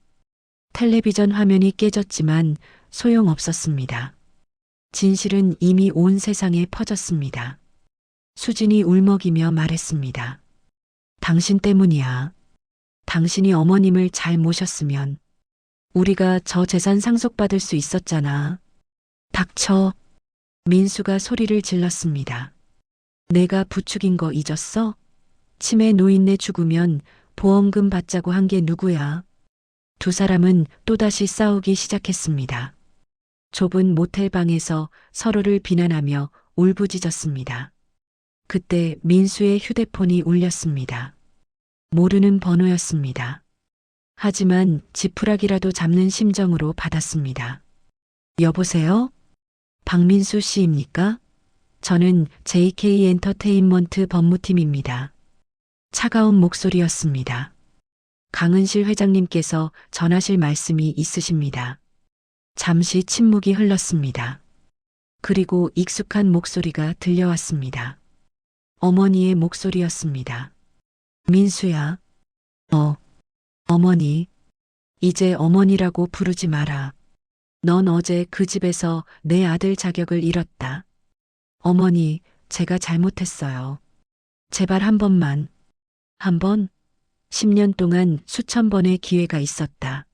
텔레비전 화면이 깨졌지만 소용없었습니다. 진실은 이미 온 세상에 퍼졌습니다. 수진이 울먹이며 말했습니다. 당신 때문이야. 당신이 어머님을 잘 모셨으면 우리가 저 재산 상속받을 수 있었잖아. 닥쳐. 민수가 소리를 질렀습니다. 내가 부추긴 거 잊었어? 치매 노인네 죽으면 보험금 받자고 한 게 누구야? 두 사람은 또다시 싸우기 시작했습니다. 좁은 모텔 방에서 서로를 비난하며 울부짖었습니다. 그때 민수의 휴대폰이 울렸습니다. 모르는 번호였습니다. 하지만 지푸라기라도 잡는 심정으로 받았습니다. 여보세요? 박민수 씨입니까? 저는 JK 엔터테인먼트 법무팀입니다. 차가운 목소리였습니다. 강은실 회장님께서 전하실 말씀이 있으십니다. 잠시 침묵이 흘렀습니다. 그리고 익숙한 목소리가 들려왔습니다. 어머니의 목소리였습니다. 민수야. 어머니. 이제 어머니라고 부르지 마라. 넌 어제 그 집에서 내 아들 자격을 잃었다. 어머니, 제가 잘못했어요. 제발 한 번만. 한 번? 10년 동안 수천 번의 기회가 있었다.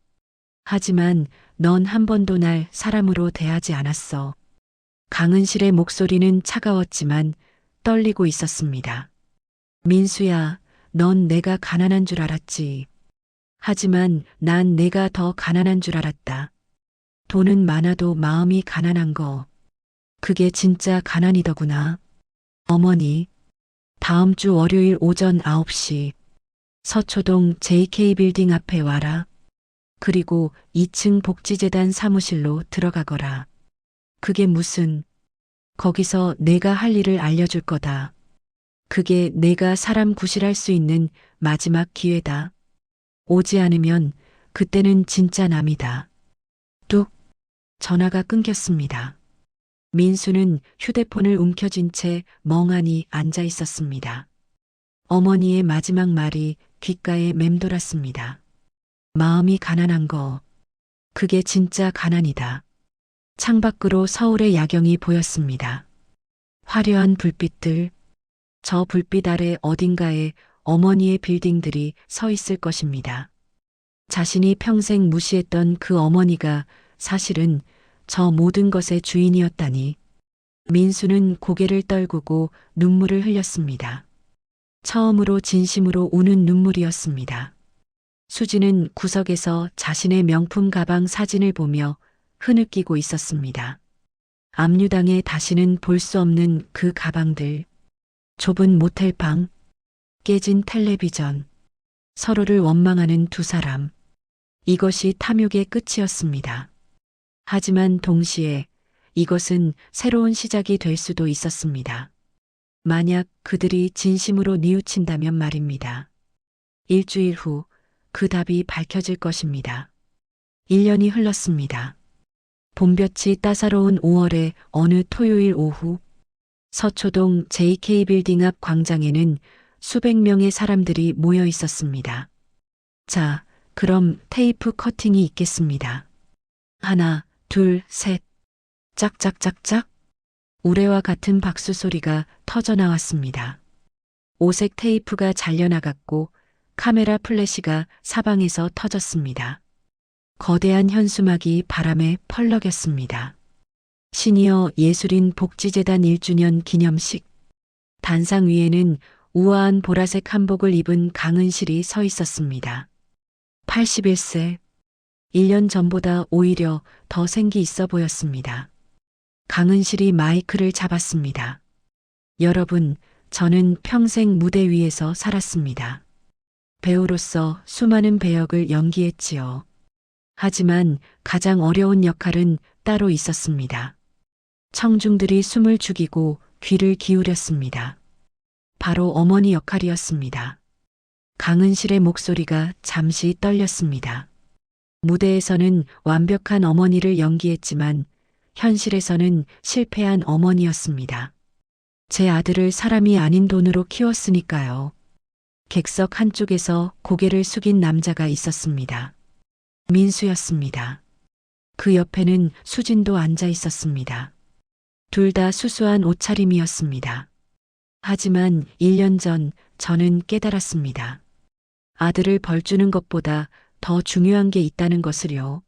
하지만 넌 한 번도 날 사람으로 대하지 않았어. 강은실의 목소리는 차가웠지만 떨리고 있었습니다. 민수야, 넌 내가 가난한 줄 알았지. 하지만 난 내가 더 가난한 줄 알았다. 돈은 많아도 마음이 가난한 거. 그게 진짜 가난이더구나. 어머니, 다음 주 월요일 오전 9시 서초동 JK 빌딩 앞에 와라. 그리고 2층 복지재단 사무실로 들어가거라. 그게 무슨, 거기서 내가 할 일을 알려줄 거다. 그게 내가 사람 구실할 수 있는 마지막 기회다. 오지 않으면 그때는 진짜 남이다. 뚝. 전화가 끊겼습니다. 민수는 휴대폰을 움켜쥔 채 멍하니 앉아 있었습니다. 어머니의 마지막 말이 귓가에 맴돌았습니다. 마음이 가난한 거. 그게 진짜 가난이다. 창밖으로 서울의 야경이 보였습니다. 화려한 불빛들. 저 불빛 아래 어딘가에 어머니의 빌딩들이 서 있을 것입니다. 자신이 평생 무시했던 그 어머니가 사실은 저 모든 것의 주인이었다니. 민수는 고개를 떨구고 눈물을 흘렸습니다. 처음으로 진심으로 우는 눈물이었습니다. 수지는 구석에서 자신의 명품 가방 사진을 보며 흐느끼고 있었습니다. 압류당에 다시는 볼 수 없는 그 가방들. 좁은 모텔방, 깨진 텔레비전, 서로를 원망하는 두 사람. 이것이 탐욕의 끝이었습니다. 하지만 동시에 이것은 새로운 시작이 될 수도 있었습니다. 만약 그들이 진심으로 뉘우친다면 말입니다. 일주일 후 그 답이 밝혀질 것입니다. 1년이 흘렀습니다. 봄볕이 따사로운 5월의 어느 토요일 오후, 서초동 JK 빌딩 앞 광장에는 수백 명의 사람들이 모여 있었습니다. 자, 그럼 테이프 커팅이 있겠습니다. 하나, 둘, 셋. 짝짝짝짝. 우레와 같은 박수 소리가 터져 나왔습니다. 오색 테이프가 잘려나갔고 카메라 플래시가 사방에서 터졌습니다. 거대한 현수막이 바람에 펄럭였습니다. 시니어 예술인 복지재단 1주년 기념식. 단상 위에는 우아한 보라색 한복을 입은 강은실이 서 있었습니다. 81세. 1년 전보다 오히려 더 생기 있어 보였습니다. 강은실이 마이크를 잡았습니다. 여러분, 저는 평생 무대 위에서 살았습니다. 배우로서 수많은 배역을 연기했지요. 하지만 가장 어려운 역할은 따로 있었습니다. 청중들이 숨을 죽이고 귀를 기울였습니다. 바로 어머니 역할이었습니다. 강은실의 목소리가 잠시 떨렸습니다. 무대에서는 완벽한 어머니를 연기했지만 현실에서는 실패한 어머니였습니다. 제 아들을 사람이 아닌 돈으로 키웠으니까요. 객석 한쪽에서 고개를 숙인 남자가 있었습니다. 민수였습니다. 그 옆에는 수진도 앉아 있었습니다. 둘 다 수수한 옷차림이었습니다. 하지만 1년 전 저는 깨달았습니다. 아들을 벌주는 것보다 더 중요한 게 있다는 것을요.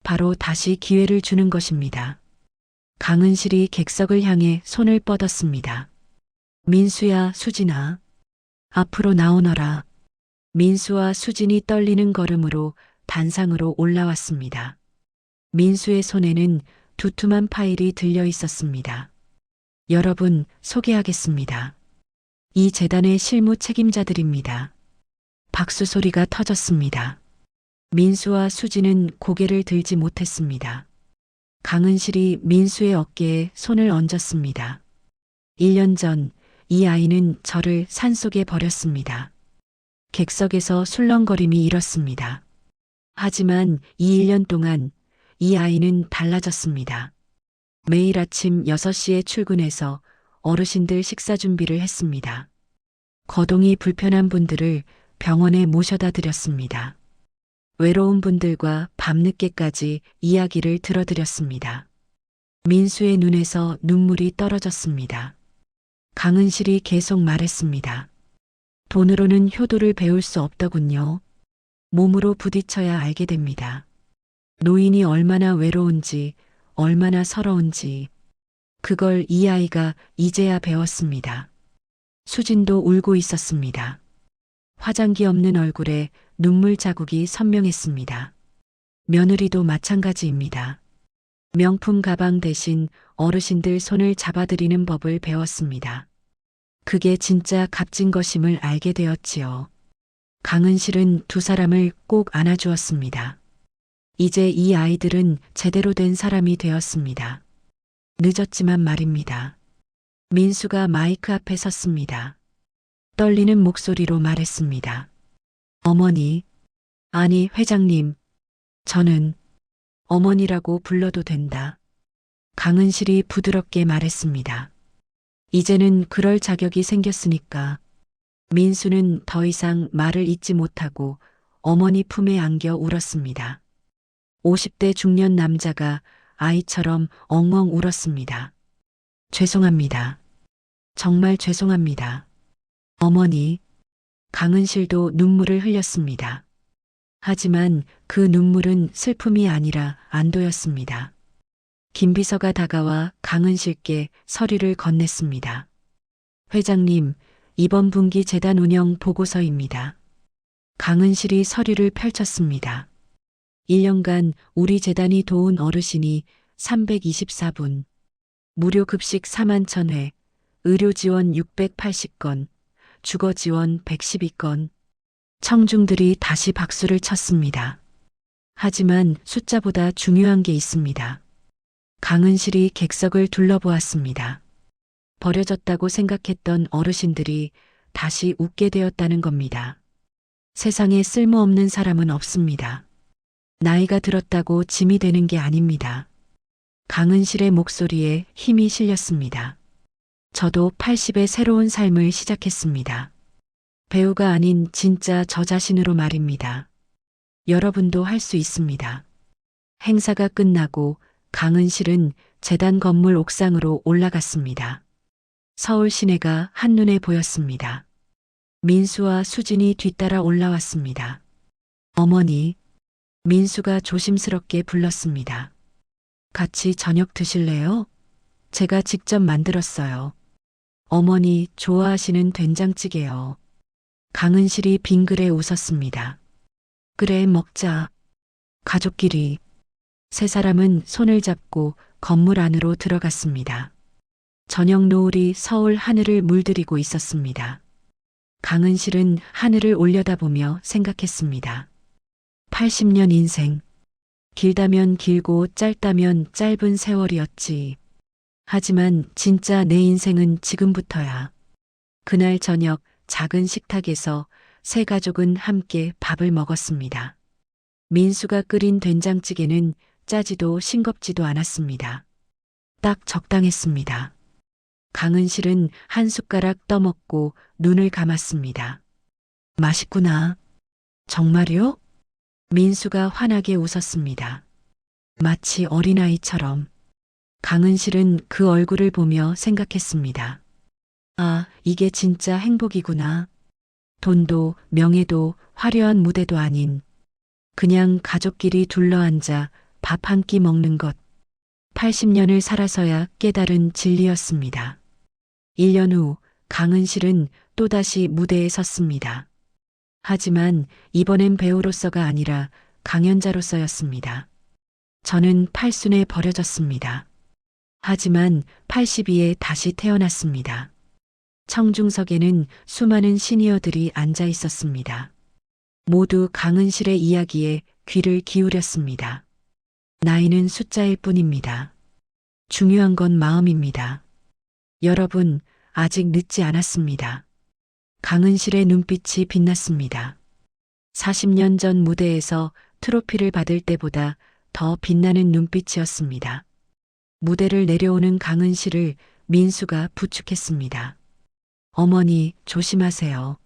바로 다시 기회를 주는 것입니다. 강은실이 객석을 향해 손을 뻗었습니다. 민수야, 수진아. 앞으로 나오너라. 민수와 수진이 떨리는 걸음으로 단상으로 올라왔습니다. 민수의 손에는 두툼한 파일이 들려 있었습니다. 여러분, 소개하겠습니다. 이 재단의 실무 책임자들입니다. 박수 소리가 터졌습니다. 민수와 수진은 고개를 들지 못했습니다. 강은실이 민수의 어깨에 손을 얹었습니다. 1년 전 이 아이는 저를 산속에 버렸습니다. 객석에서 술렁거림이 일었습니다. 하지만 이 1년 동안 이 아이는 달라졌습니다. 매일 아침 6시에 출근해서 어르신들 식사 준비를 했습니다. 거동이 불편한 분들을 병원에 모셔다 드렸습니다. 외로운 분들과 밤늦게까지 이야기를 들어드렸습니다. 민수의 눈에서 눈물이 떨어졌습니다. 강은실이 계속 말했습니다. 돈으로는 효도를 배울 수 없더군요. 몸으로 부딪혀야 알게 됩니다. 노인이 얼마나 외로운지, 얼마나 서러운지, 그걸 이 아이가 이제야 배웠습니다. 수진도 울고 있었습니다. 화장기 없는 얼굴에 눈물 자국이 선명했습니다. 며느리도 마찬가지입니다. 명품 가방 대신 어르신들 손을 잡아드리는 법을 배웠습니다. 그게 진짜 값진 것임을 알게 되었지요. 강은실은 두 사람을 꼭 안아주었습니다. 이제 이 아이들은 제대로 된 사람이 되었습니다. 늦었지만 말입니다. 민수가 마이크 앞에 섰습니다. 떨리는 목소리로 말했습니다. 어머니, 아니 회장님, 저는 어머니라고 불러도 된다. 강은실이 부드럽게 말했습니다. 이제는 그럴 자격이 생겼으니까. 민수는 더 이상 말을 잇지 못하고 어머니 품에 안겨 울었습니다. 50대 중년 남자가 아이처럼 엉엉 울었습니다. 죄송합니다. 정말 죄송합니다. 어머니, 강은실도 눈물을 흘렸습니다. 하지만 그 눈물은 슬픔이 아니라 안도였습니다. 김비서가 다가와 강은실께 서류를 건넸습니다. 회장님, 이번 분기 재단 운영 보고서입니다. 강은실이 서류를 펼쳤습니다. 1년간 우리 재단이 도운 어르신이 324분, 무료 급식 4만 1000회, 의료 지원 680건, 주거 지원 112건. 청중들이 다시 박수를 쳤습니다. 하지만 숫자보다 중요한 게 있습니다. 강은실이 객석을 둘러보았습니다. 버려졌다고 생각했던 어르신들이 다시 웃게 되었다는 겁니다. 세상에 쓸모없는 사람은 없습니다. 나이가 들었다고 짐이 되는 게 아닙니다. 강은실의 목소리에 힘이 실렸습니다. 저도 80의 새로운 삶을 시작했습니다. 배우가 아닌 진짜 저 자신으로 말입니다. 여러분도 할 수 있습니다. 행사가 끝나고 강은실은 재단 건물 옥상으로 올라갔습니다. 서울 시내가 한눈에 보였습니다. 민수와 수진이 뒤따라 올라왔습니다. 어머니, 민수가 조심스럽게 불렀습니다. 같이 저녁 드실래요? 제가 직접 만들었어요. 어머니 좋아하시는 된장찌개요. 강은실이 빙그레 웃었습니다. 그래, 먹자. 가족끼리. 세 사람은 손을 잡고 건물 안으로 들어갔습니다. 저녁 노을이 서울 하늘을 물들이고 있었습니다. 강은실은 하늘을 올려다보며 생각했습니다. 80년 인생. 길다면 길고 짧다면 짧은 세월이었지. 하지만 진짜 내 인생은 지금부터야. 그날 저녁 작은 식탁에서 세 가족은 함께 밥을 먹었습니다. 민수가 끓인 된장찌개는 짜지도 싱겁지도 않았습니다. 딱 적당했습니다. 강은실은 한 숟가락 떠먹고 눈을 감았습니다. 맛있구나. 정말요? 민수가 환하게 웃었습니다. 마치 어린아이처럼. 강은실은 그 얼굴을 보며 생각했습니다. 아, 이게 진짜 행복이구나. 돈도 명예도 화려한 무대도 아닌 그냥 가족끼리 둘러앉아 밥 한 끼 먹는 것. 80년을 살아서야 깨달은 진리였습니다. 1년 후 강은실은 또다시 무대에 섰습니다. 하지만 이번엔 배우로서가 아니라 강연자로서였습니다. 저는 팔순에 버려졌습니다. 하지만 82에 다시 태어났습니다. 청중석에는 수많은 시니어들이 앉아 있었습니다. 모두 강은실의 이야기에 귀를 기울였습니다. 나이는 숫자일 뿐입니다. 중요한 건 마음입니다. 여러분, 아직 늦지 않았습니다. 강은실의 눈빛이 빛났습니다. 40년 전 무대에서 트로피를 받을 때보다 더 빛나는 눈빛이었습니다. 무대를 내려오는 강은실을 민수가 부축했습니다. 어머니, 조심하세요.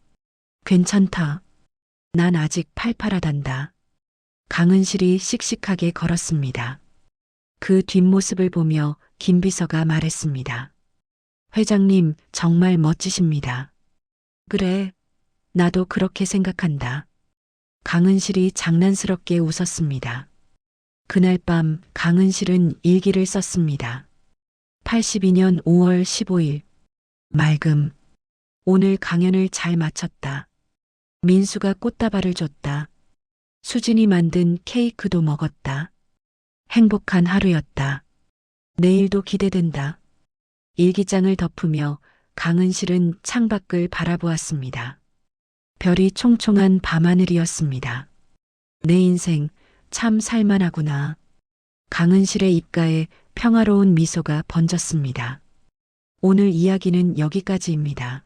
괜찮다. 난 아직 팔팔하단다. 강은실이 씩씩하게 걸었습니다. 그 뒷모습을 보며 김비서가 말했습니다. 회장님, 정말 멋지십니다. 그래, 나도 그렇게 생각한다. 강은실이 장난스럽게 웃었습니다. 그날 밤 강은실은 일기를 썼습니다. 82년 5월 15일. 맑음. 오늘 강연을 잘 마쳤다. 민수가 꽃다발을 줬다. 수진이 만든 케이크도 먹었다. 행복한 하루였다. 내일도 기대된다. 일기장을 덮으며 강은실은 창밖을 바라보았습니다. 별이 총총한 밤하늘이었습니다. 내 인생 참 살만하구나. 강은실의 입가에 평화로운 미소가 번졌습니다. 오늘 이야기는 여기까지입니다.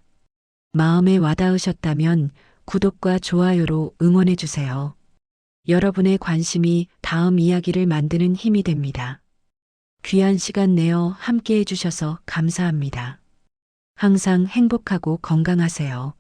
마음에 와닿으셨다면 구독과 좋아요로 응원해 주세요. 여러분의 관심이 다음 이야기를 만드는 힘이 됩니다. 귀한 시간 내어 함께 해주셔서 감사합니다. 항상 행복하고 건강하세요.